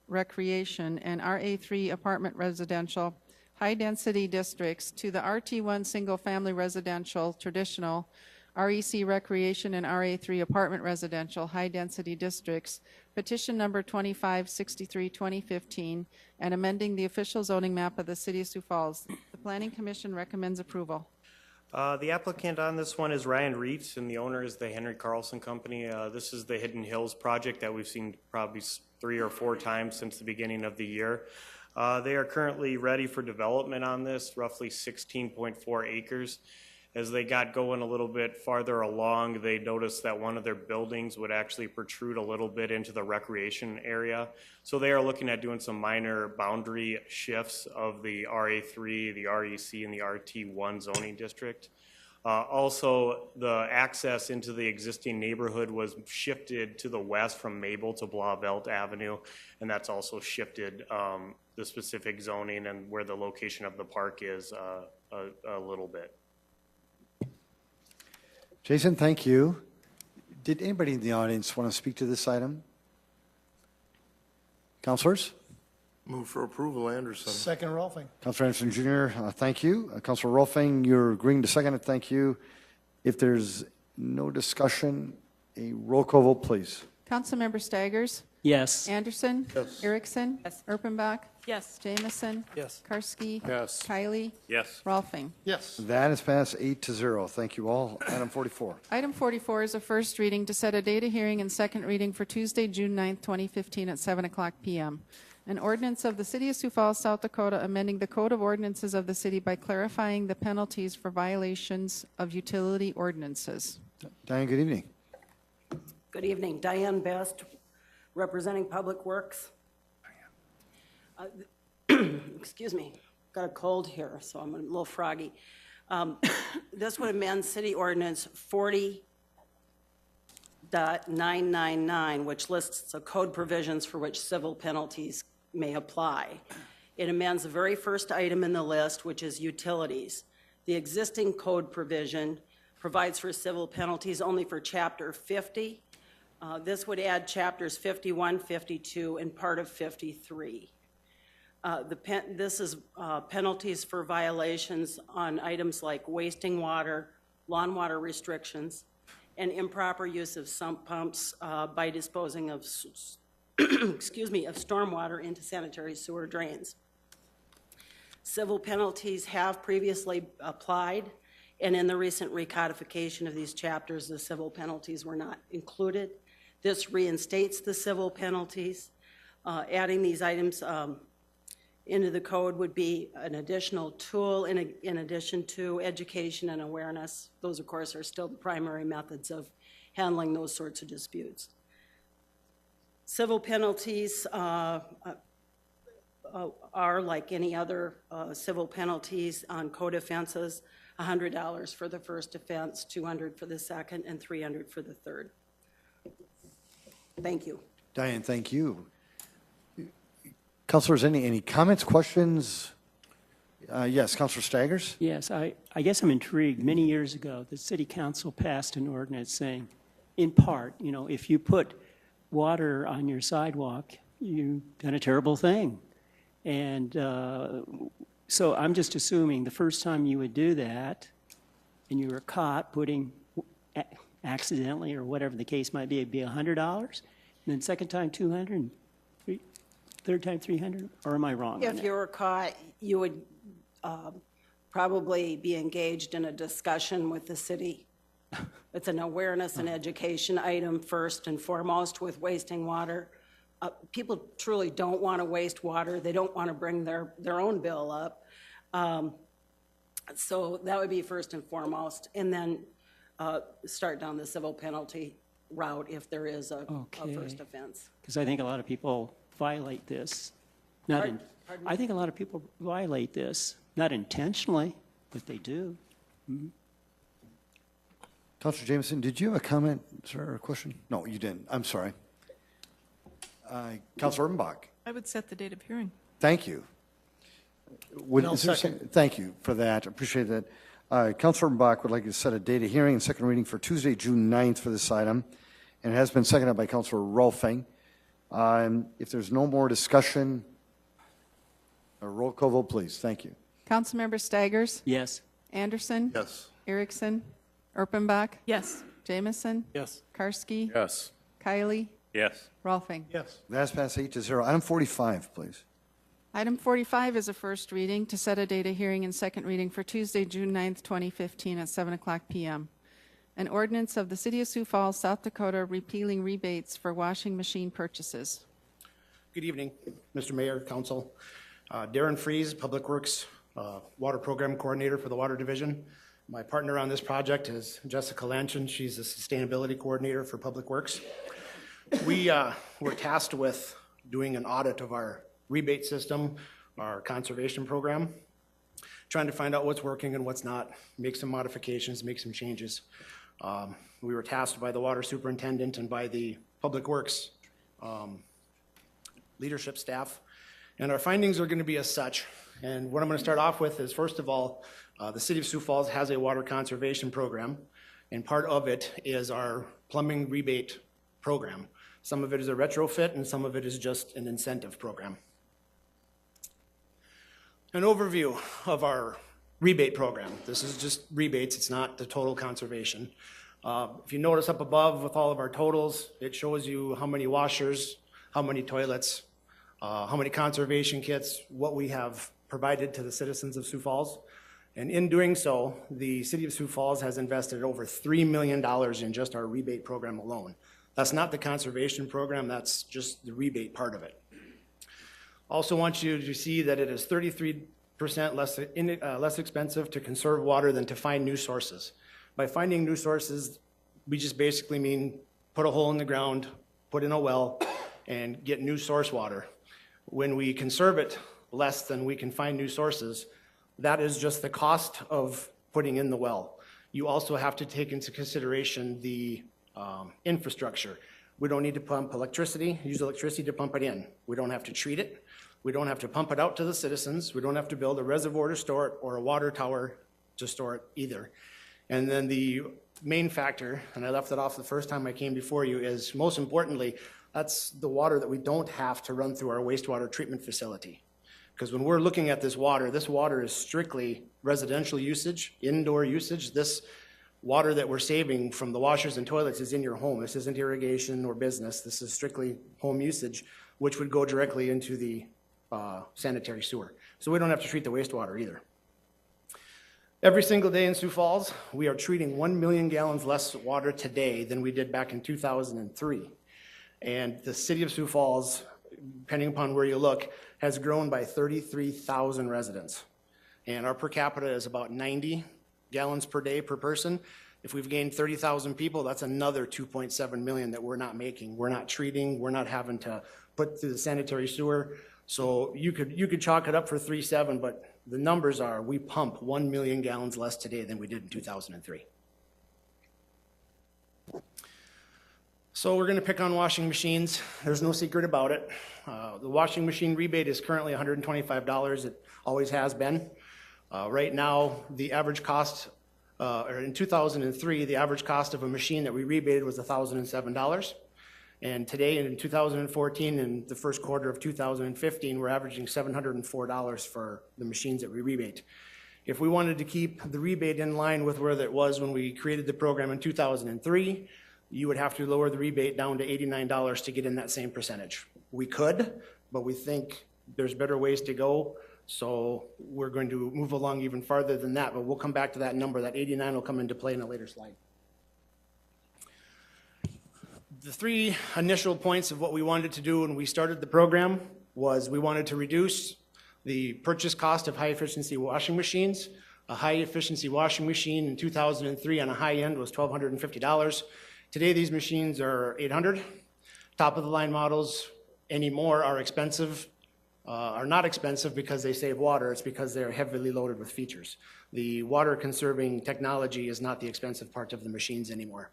recreation and RA3 apartment residential high-density districts to the RT1 single-family residential traditional REC Recreation and RA3 Apartment Residential High-Density Districts, petition number 2563-2015, and amending the official zoning map of the City of Sioux Falls. The Planning Commission recommends approval. The applicant on this one is Ryan Reitz, and the owner is the Henry Carlson Company. This is the Hidden Hills project that we've seen probably 3 or 4 times since the beginning of the year. They are currently ready for development on this, roughly 16.4 acres. As they got going a little bit farther along, they noticed that one of their buildings would actually protrude a little bit into the recreation area. So they are looking at doing some minor boundary shifts of the RA3, the REC, and the RT1 zoning district. Also, the access into the existing neighborhood was shifted to the west from Mabel to Blauvelt Avenue, and that's also shifted the specific zoning and where the location of the park is a little bit. Jason, thank you. Did anybody in the audience want to speak to this item? Councilors? Move for approval, Anderson. Second, Rolfing. Councilor Anderson Jr., thank you. Councilor Rolfing, you're agreeing to second it. Thank you. If there's no discussion, a roll call vote, please. Councilmember Staggers? Yes. Anderson? Yes. Erickson? Yes. Erpenbach? Yes. Jamison? Yes. Karski? Yes. Kylie? Yes. Rolfing? Yes. That is passed 8-0. Thank you all. Item 44. Item 44 is a first reading to set a date of hearing and second reading for Tuesday, June 9th, 2015 at 7 o'clock p.m. An ordinance of the City of Sioux Falls, South Dakota, amending the Code of Ordinances of the city by clarifying the penalties for violations of utility ordinances. Diane, good evening. Good evening. Diane Best, representing Public Works. Excuse me, got a cold here, so I'm a little froggy. This would amend City Ordinance 40.999, which lists the code provisions for which civil penalties may apply. It amends the very first item in the list, which is utilities. The existing code provision provides for civil penalties only for Chapter 50. This would add Chapters 51, 52, and part of 53. This is penalties for violations on items like wasting water, lawn water restrictions, and improper use of sump pumps by disposing of, excuse me, of stormwater into sanitary sewer drains. Civil penalties have previously applied, and in the recent recodification of these chapters, the civil penalties were not included. This reinstates the civil penalties. Adding these items into the code would be an additional tool in addition to education and awareness. Those, of course, are still the primary methods of handling those sorts of disputes. Civil penalties are like any other civil penalties on code offenses, $100 for the first offense, $200 for the second, and $300 for the third. Thank you. Diane, thank you. Councilors, any comments, questions? Yes, Councilor Staggers? Yes, I guess I'm intrigued. Many years ago, the city council passed an ordinance saying, in part, you know, if you put water on your sidewalk, you've done a terrible thing. And so I'm just assuming the first time you would do that, and you were caught putting accidentally or whatever the case might be, it'd be $100, and then second time 200, and third time 300, or am I wrong? If you were caught, you would probably be engaged in a discussion with the city. It's an awareness and education item first and foremost with wasting water. People truly don't want to waste water. They don't want to bring their own bill up. So that would be first and foremost, and then start down the civil penalty route if there is a first offense. Because I think a lot of people violate this. Pardon I think a lot of people violate this, not intentionally, but they do. Mm-hmm. Councilor Jameson, did you have a comment, sir, or a question? No, you didn't. I'm sorry. Councilor Erpenbach. I would set the date of hearing. Thank you. Thank you for that. Appreciate that. Councilor Erpenbach would like to set a date of hearing and second reading for Tuesday, June 9th for this item, and it has been seconded by Councilor Rolfing. If there's no more discussion, a roll call vote, please. Thank you. Councilmember Staggers? Yes. Anderson? Yes. Erickson? Erpenbach? Yes. Jamison? Yes. Karski? Yes. Kylie? Yes. Rolfing? Yes. That's passed 8-0. Item 45, please. Item 45 is a first reading to set a date of hearing and second reading for Tuesday, June 9th, 2015 at 7 o'clock p.m. An ordinance of the City of Sioux Falls, South Dakota repealing rebates for washing machine purchases. Good evening, Mr. Mayor, Council. Darren Fries, Public Works Water Program Coordinator for the Water Division. My partner on this project is Jessica Lanchin. She's the Sustainability Coordinator for Public Works. We were tasked with doing an audit of our rebate system, our conservation program, trying to find out what's working and what's not, make some modifications, make some changes. We were tasked by the water superintendent and by the Public Works leadership staff, and our findings are going to be as such. And what I'm going to start off with is, first of all, the City of Sioux Falls has a water conservation program, and part of it is our plumbing rebate program. Some of it is a retrofit, and some of it is just an incentive program. An overview of our rebate program. This is just rebates, it's not the total conservation. If you notice up above with all of our totals, it shows you how many washers, how many toilets, how many conservation kits, what we have provided to the citizens of Sioux Falls. And in doing so, the City of Sioux Falls has invested over $3 million in just our rebate program alone. That's not the conservation program, that's just the rebate part of it. Also want you to see that it is 33% less expensive to conserve water than to find new sources. By finding new sources, we just basically mean put a hole in the ground, put in a well, and get new source water. When we conserve it less than we can find new sources, that is just the cost of putting in the well. You also have to take into consideration the infrastructure. We don't need to pump electricity, use electricity to pump it in. We don't have to treat it. We don't have to pump it out to the citizens. We don't have to build a reservoir to store it or a water tower to store it either. And then the main factor, and I left it off the first time I came before you, is most importantly, that's the water that we don't have to run through our wastewater treatment facility. Because when we're looking at this water is strictly residential usage, indoor usage. This water that we're saving from the washers and toilets is in your home. This isn't irrigation or business. This is strictly home usage, which would go directly into the sanitary sewer. So we don't have to treat the wastewater either. Every single day in Sioux Falls, we are treating 1 million gallons less water today than we did back in 2003. And the City of Sioux Falls, depending upon where you look, has grown by 33,000 residents. And our per capita is about 90 gallons per day per person. If we've gained 30,000 people, that's another 2.7 million that we're not making. We're not treating, we're not having to put through the sanitary sewer. So you could chalk it up for 3.7, but the numbers are, we pump 1 million gallons less today than we did in 2003. So we're gonna pick on washing machines. There's no secret about it. The washing machine rebate is currently $125. It always has been. Right now, the average cost, or in 2003, the average cost of a machine that we rebated was $1,007. And today, in 2014, in the first quarter of 2015, we're averaging $704 for the machines that we rebate. If we wanted to keep the rebate in line with where that was when we created the program in 2003, you would have to lower the rebate down to $89 to get in that same percentage. We could, but we think there's better ways to go, so we're going to move along even farther than that, but we'll come back to that number. That 89 will come into play in a later slide. The three initial points of what we wanted to do when we started the program was we wanted to reduce the purchase cost of high-efficiency washing machines. A high-efficiency washing machine in 2003 on a high end was $1,250. Today, these machines are $800. Top-of-the-line models anymore are expensive, are not expensive because they save water. It's because they're heavily loaded with features. The water-conserving technology is not the expensive part of the machines anymore.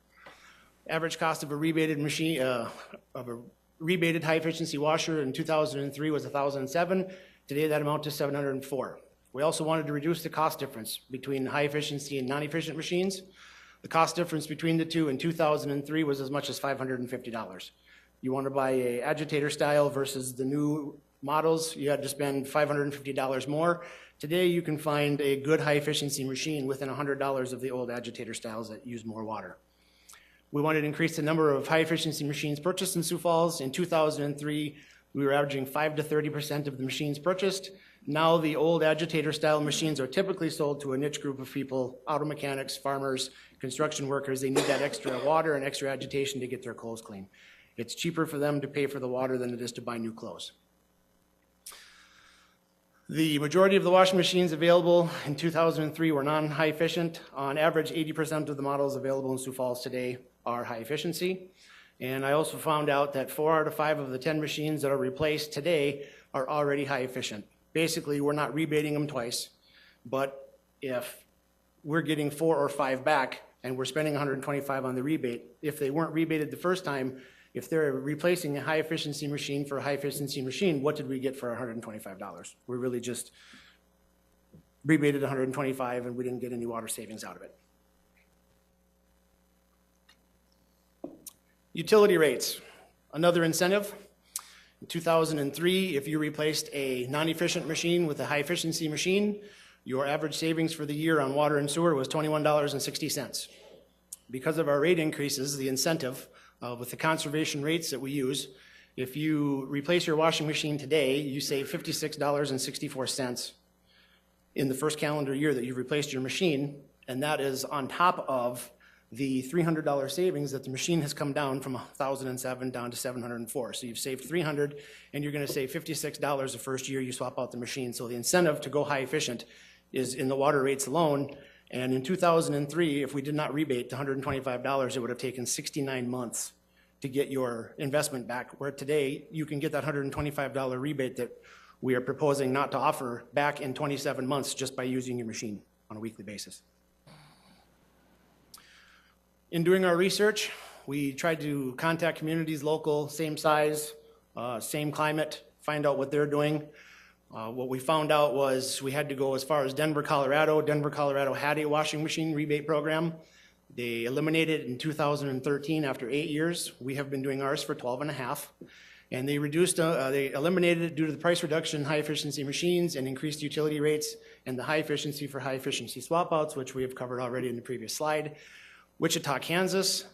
Average cost of a rebated machine, of a rebated high-efficiency washer in 2003 was $1,007. Today, that amount to $704. We also wanted to reduce the cost difference between high-efficiency and non-efficient machines. The cost difference between the two in 2003 was as much as $550. You want to buy a agitator style versus the new models, you had to spend $550 more. Today, you can find a good high-efficiency machine within $100 of the old agitator styles that use more water. We wanted to increase the number of high-efficiency machines purchased in Sioux Falls. In 2003, we were averaging 5 to 30% of the machines purchased. Now the old agitator-style machines are typically sold to a niche group of people, auto mechanics, farmers, construction workers. They need that extra water and extra agitation to get their clothes clean. It's cheaper for them to pay for the water than it is to buy new clothes. The majority of the washing machines available in 2003 were non-high efficient. On average, 80% of the models available in Sioux Falls today are high efficiency. And I also found out that 4 out of 5 of the 10 machines that are replaced today are already high efficient. Basically, we're not rebating them twice, but if we're getting 4 or 5 back and we're spending $125 on the rebate, if they weren't rebated the first time, if they're replacing a high-efficiency machine for a high-efficiency machine, what did we get for $125? We really just rebated $125 and we didn't get any water savings out of it. Utility rates, another incentive. In 2003, if you replaced a non-efficient machine with a high-efficiency machine, your average savings for the year on water and sewer was $21.60. Because of our rate increases, the incentive with the conservation rates that we use, if you replace your washing machine today, you save $56.64 in the first calendar year that you've replaced your machine, and that is on top of the $300 savings that the machine has come down from $1,007 down to $704. So you've saved $300, and you're going to save $56 the first year you swap out the machine. So the incentive to go high efficient is in the water rates alone. And in 2003, if we did not rebate the $125, it would have taken 69 months to get your investment back, where today you can get that $125 rebate that we are proposing not to offer back in 27 months just by using your machine on a weekly basis. In doing our research, we tried to contact communities local, same size, same climate, find out what they're doing. What we found out was we had to go as far as Denver, Colorado. Denver, Colorado had a washing machine rebate program. They eliminated it in 2013 after 8 years. We have been doing ours for 12 and a half. And they eliminated it due to the price reduction in high efficiency machines and increased utility rates and the high efficiency for high efficiency swap outs, which we have covered already in the previous slide. Wichita, Kansas,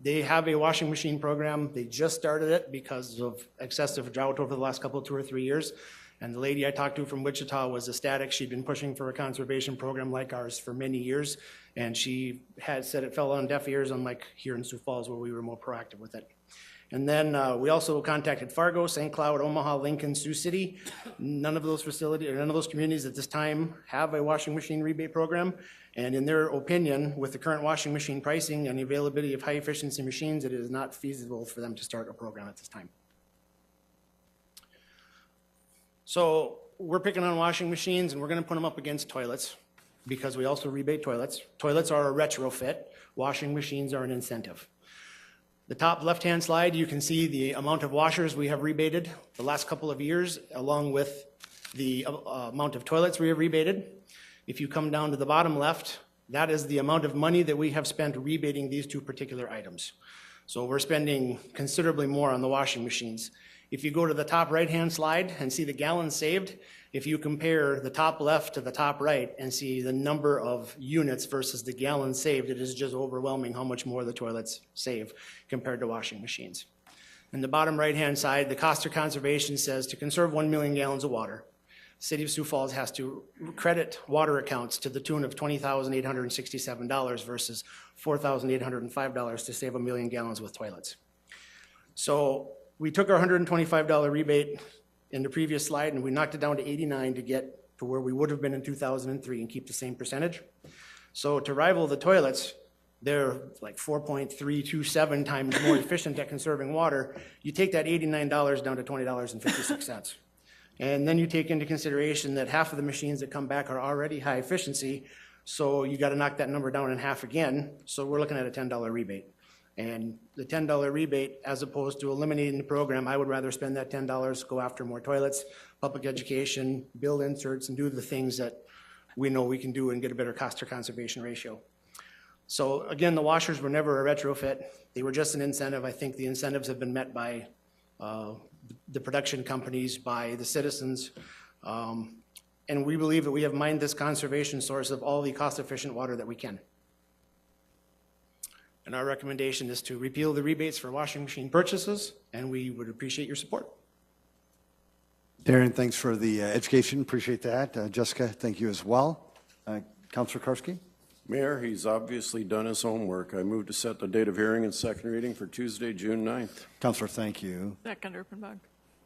they have a washing machine program. They just started it because of excessive drought over the last couple, 2 or 3 years. And the lady I talked to from Wichita was ecstatic. She'd been pushing for a conservation program like ours for many years. And she had said it fell on deaf ears, unlike here in Sioux Falls where we were more proactive with it. And then we also contacted Fargo, St. Cloud, Omaha, Lincoln, Sioux City. None of those facilities, or none of those communities at this time have a washing machine rebate program. And in their opinion, with the current washing machine pricing and the availability of high efficiency machines, it is not feasible for them to start a program at this time. So we're picking on washing machines and we're going to put them up against toilets because we also rebate toilets. Toilets are a retrofit. Washing machines are an incentive. The top left-hand slide, you can see the amount of washers we have rebated the last couple of years, along with the amount of toilets we have rebated. If you come down to the bottom left, that is the amount of money that we have spent rebating these 2 particular items. So we're spending considerably more on the washing machines. If you go to the top right-hand slide and see the gallons saved, if you compare the top left to the top right and see the number of units versus the gallons saved, it is just overwhelming how much more the toilets save compared to washing machines. In the bottom right-hand side, the cost of conservation says to conserve 1 million gallons of water, City of Sioux Falls has to credit water accounts to the tune of $20,867 versus $4,805 to save 1 million gallons with toilets. So we took our $125 rebate in the previous slide and we knocked it down to 89 to get to where we would have been in 2003 and keep the same percentage. So to rival the toilets, they're like 4.327 times more efficient at conserving water. You take that $89 down to $20.56. And then you take into consideration that half of the machines that come back are already high efficiency, so you got to knock that number down in half again. So we're looking at a $10 rebate. And the $10 rebate, as opposed to eliminating the program, I would rather spend that $10, go after more toilets, public education, build inserts, and do the things that we know we can do and get a better cost to conservation ratio. So again, the washers were never a retrofit. They were just an incentive. I think the incentives have been met by the production companies, by the citizens. And we believe that we have mined this conservation source of all the cost-efficient water that we can. And our recommendation is to repeal the rebates for washing machine purchases, and we would appreciate your support. Darren, thanks for the education. Appreciate that. Jessica, thank you as well. Councilor Karski? Mayor, he's obviously done his homework. I move to set the date of hearing and second reading for Tuesday, June 9th. Councilor, thank you. Second, Erpenbach.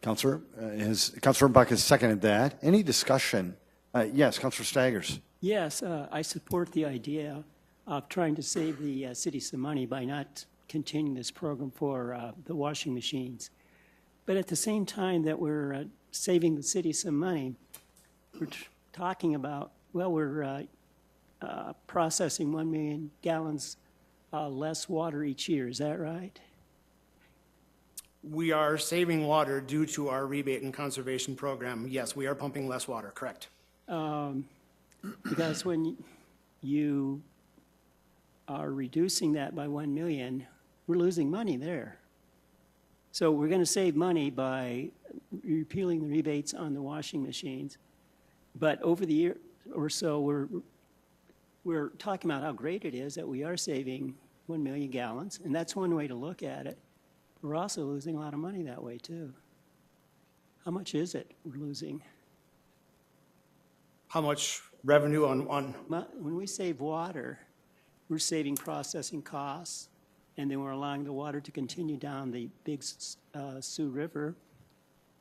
Councilor Erpenbach has seconded that. Any discussion? Yes, Councilor Staggers. Yes, I support the idea of trying to save the city some money by not continuing this program for the washing machines. But at the same time that we're saving the city some money, we're talking about, well, we're processing 1 million gallons less water each year. Is that right? We are saving water due to our rebate and conservation program. Yes, we are pumping less water, correct. Because when you are reducing that by 1 million, we're losing money there. So we're going to save money by repealing the rebates on the washing machines. But over the year or so, we're talking about how great it is that we are saving 1 million gallons, and that's one way to look at it. We're also losing a lot of money that way, too. How much is it we're losing? How much revenue on? When we save water, we're saving processing costs, and then we're allowing the water to continue down the big Sioux River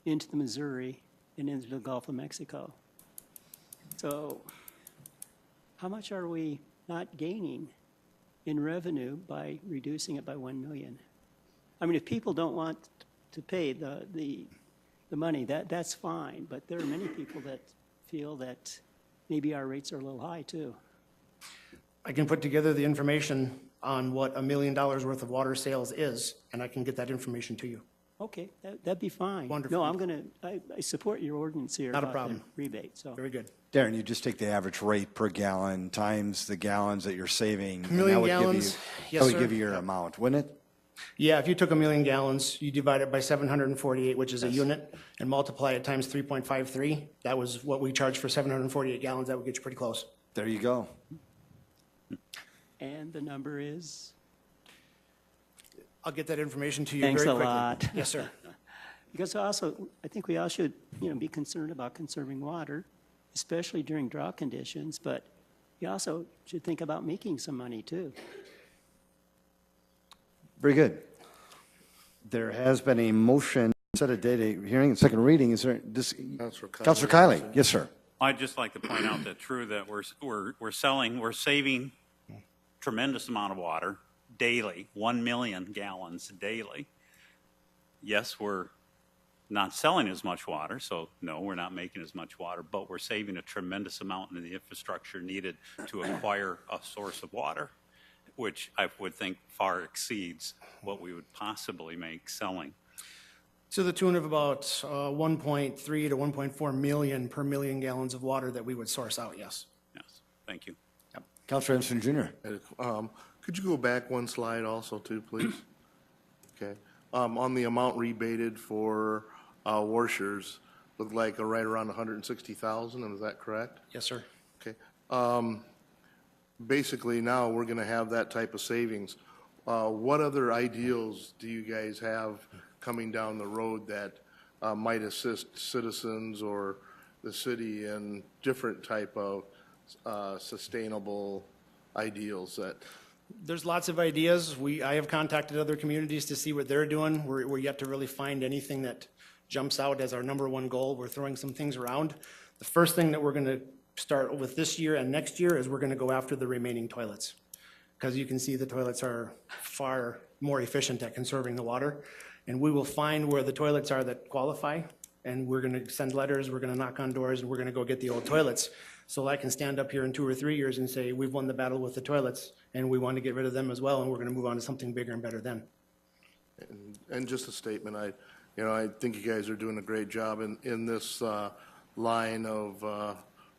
into the Missouri and into the Gulf of Mexico. So how much are we not gaining in revenue by reducing it by 1 million? I mean, if people don't want to pay the money, that's fine, but there are many people that feel that maybe our rates are a little high, too. I can put together the information on what $1 million worth of water sales is, and I can get that information to you. Okay, that'd be fine. Wonderful. No, I support your ordinance here. Not a about problem. the rebate, so. Very good. Darren, you just take the average rate per gallon times the gallons that you're saving. $1 million gallons, yes, that would sir. give you your amount, wouldn't it? Yeah, if you took 1 million gallons, you divide it by 748, which is a unit, and multiply it times 3.53. That was what we charged for 748 gallons. That would get you pretty close. There you go. And the number is? I'll get that information to you Thanks very a quickly. lot. Yes, sir. Because also, I think we all should, be concerned about conserving water, especially during drought conditions, but you also should think about making some money, too. Very good. There has been a motion to set a date of hearing and second reading. Is there this? Councilor Kiley. Yes, sir. I'd just like to point out that true that we're saving tremendous amount of water daily, 1 million gallons daily. Yes, we're not selling as much water, so no, we're not making as much water, but we're saving a tremendous amount in the infrastructure needed to acquire a source of water, which I would think far exceeds what we would possibly make selling. To the tune of about 1.3 to 1.4 million per million gallons of water that we would source out, yes. Yes, thank you. Yep. Councilor Emerson Jr. Could you go back one slide also too, please? Okay. On the amount rebated for washers, looked like right around 160,000, is that correct? Yes, sir. Okay. Basically now we're going to have that type of savings. What other ideals do you guys have coming down the road that might assist citizens or the city in different type of sustainable ideals that? There's lots of ideas. I have contacted other communities to see what they're doing. We're yet to really find anything that jumps out as our #1 goal. We're throwing some things around. The first thing that we're going to start with this year and next year is we're going to go after the remaining toilets. Because you can see the toilets are far more efficient at conserving the water. And we will find where the toilets are that qualify, and we're going to send letters, we're going to knock on doors, and we're going to go get the old toilets. So I can stand up here in 2 or 3 years and say, we've won the battle with the toilets, and we want to get rid of them as well, and we're going to move on to something bigger and better then. And just a statement, I think you guys are doing a great job in this line of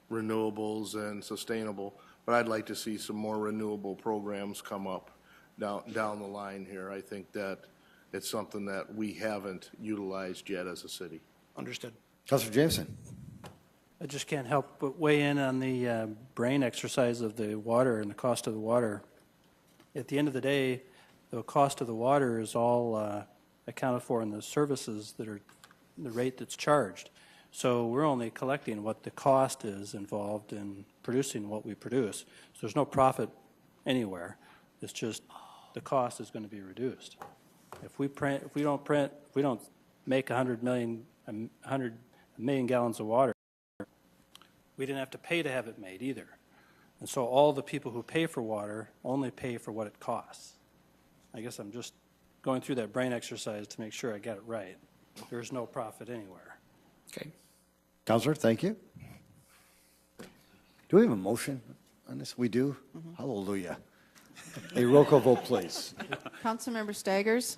renewables and sustainable, but I'd like to see some more renewable programs come up down the line here. I think that it's something that we haven't utilized yet as a city. Understood. Councilor Jameson. I just can't help but weigh in on the brain exercise of the water and the cost of the water. At the end of the day, the cost of the water is all accounted for in the services that are the rate that's charged. So we're only collecting what the cost is involved in producing what we produce. So there's no profit anywhere. It's just the cost is going to be reduced. If we don't make 100 million gallons of water, we didn't have to pay to have it made either. And so all the people who pay for water only pay for what it costs. I guess I'm just going through that brain exercise to make sure I got it right. There's no profit anywhere. Okay. Councilor, thank you. Do we have a motion on this? We do? Hallelujah. A roll call vote, please. Councilmember Staggers.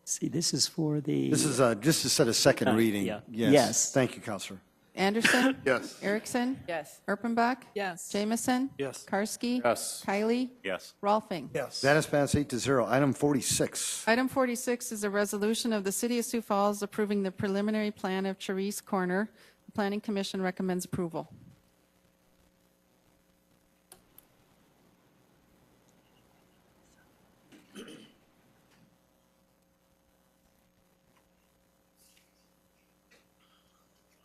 See, this is for the... This is just to set a second reading. yeah. Yes. Yes. Thank you, Councilor. Anderson. Yes. Erickson. Yes. Erpenbach. Yes. Jamison. Yes. Karski. Yes. Kylie. Yes. Rolfing. Yes. That is passed 8-0. Item 46. Item 46 is a resolution of the City of Sioux Falls approving the preliminary plan of Charisse Corner. The Planning Commission recommends approval.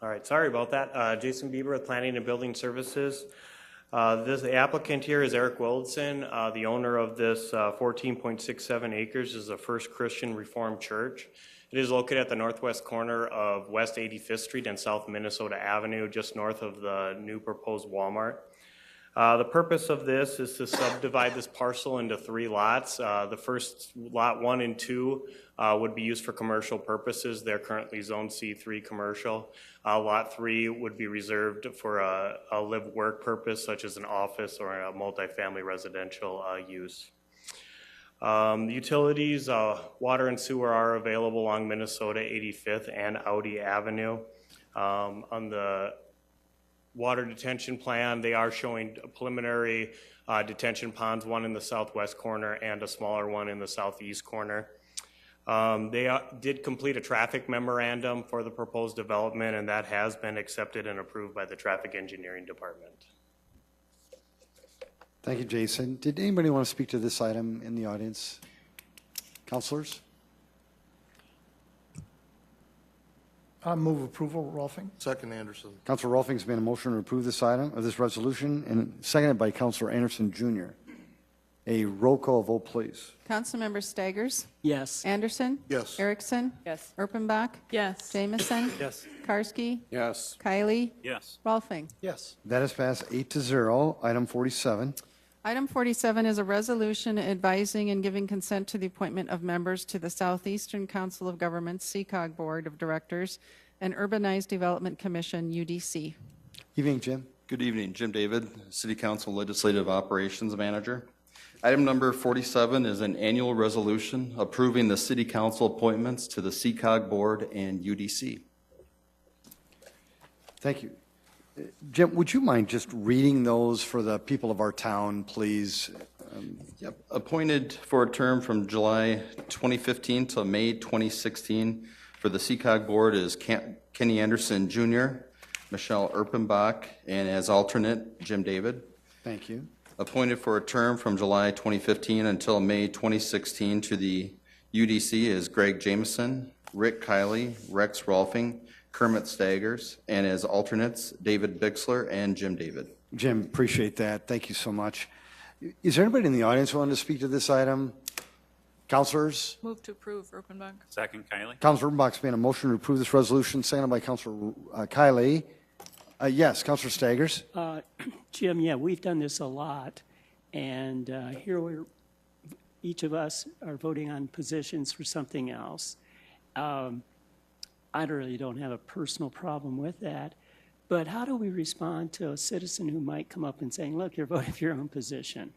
All right, sorry about that. Jason Bieber with Planning and Building Services. The applicant here is Eric Wildson. The owner of this 14.67 acres is the First Christian Reformed Church. It is located at the northwest corner of West 85th Street and South Minnesota Avenue, just north of the new proposed Walmart. The purpose of this is to subdivide this parcel into 3 lots. The first lot 1 and 2 would be used for commercial purposes. They're currently zone C3 commercial. Lot 3 would be reserved for a live-work purpose, such as an office or a multifamily residential use. The utilities, water and sewer are available along Minnesota 85th and Audi Avenue. On the water detention plan, they are showing preliminary detention ponds, one in the southwest corner and a smaller one in the southeast corner. They did complete a traffic memorandum for the proposed development, and that has been accepted and approved by the Traffic Engineering Department. Thank you, Jason. Did anybody want to speak to this item in the audience? Councilors? I move approval, Rolfing. Second, Anderson. Councilor Rolfing's made a motion to approve this item, of this resolution, and seconded by Councilor Anderson Jr. A roll call vote, please. Councilmember Staggers. Yes. Anderson. Yes. Erickson. Yes. Erpenbach. Yes. Jamison. Yes. Karski. Yes. Kylie. Yes. Rolfing. Yes. That is passed 8-0. Item 47. Item 47 is a resolution advising and giving consent to the appointment of members to the Southeastern Council of Governments, CCOG Board of Directors, and Urbanized Development Commission, UDC. Evening, Jim. Good evening. Jim David, City Council Legislative Operations Manager. Item number 47 is an annual resolution approving the City Council appointments to the CCOG Board and UDC. Thank you. Jim, would you mind just reading those for the people of our town, please? Yep. Appointed for a term from July 2015 to May 2016 for the CCOG Board is Kenny Anderson Jr., Michelle Erpenbach, and as alternate, Jim David. Thank you. Appointed for a term from July 2015 until May 2016 to the UDC is Greg Jamison, Rick Kiley, Rex Rolfing, Kermit Staggers, and as alternates, David Bixler and Jim David. Jim, appreciate that. Thank you so much. Is there anybody in the audience who wanted to speak to this item? Councilors? Move to approve, Erpenbach. Second, Kylie. Councilor Erpenbach's made a motion to approve this resolution, seconded by Councilor Kiley. Yes, Councilor Staggers? Jim, yeah, we've done this a lot, and here each of us are voting on positions for something else. I really don't have a personal problem with that, but how do we respond to a citizen who might come up and saying, look, you're voting for your own position?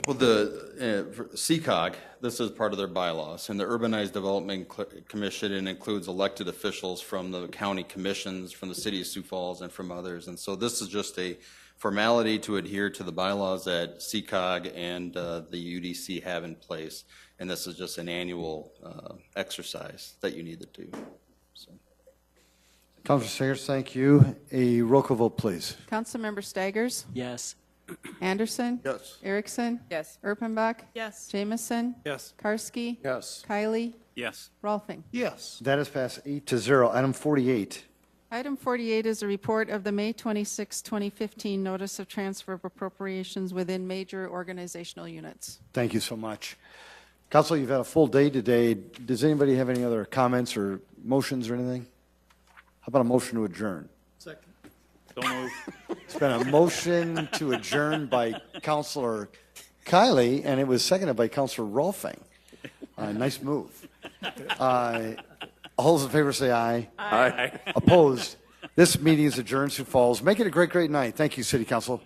Well, the CCOG, this is part of their bylaws, and the Urbanized Development Commission, it includes elected officials from the county commissions, from the City of Sioux Falls, and from others. And so this is just a formality to adhere to the bylaws that CCOG and the UDC have in place. And this is just an annual exercise that you need to do. So. Councilor Sayers, thank you. A roll call vote, please. Councilmember Staggers? Yes. Anderson? Yes. Erickson? Yes. Erpenbach? Yes. Jamison? Yes. Karski? Yes. Kylie? Yes. Rolfing? Yes. That is passed 8-0. Item 48. Item 48 is a report of the May 26, 2015 Notice of Transfer of Appropriations within major organizational units. Thank you so much. Council, you've had a full day today. Does anybody have any other comments or motions or anything? How about a motion to adjourn? Second. Don't move. It's been a motion to adjourn by Councilor Kylie, and it was seconded by Councilor Rolfing. Nice move. All those in favor say aye. Aye. Opposed? This meeting is adjourned. Sioux Falls. Make it a great, great night. Thank you, City Council.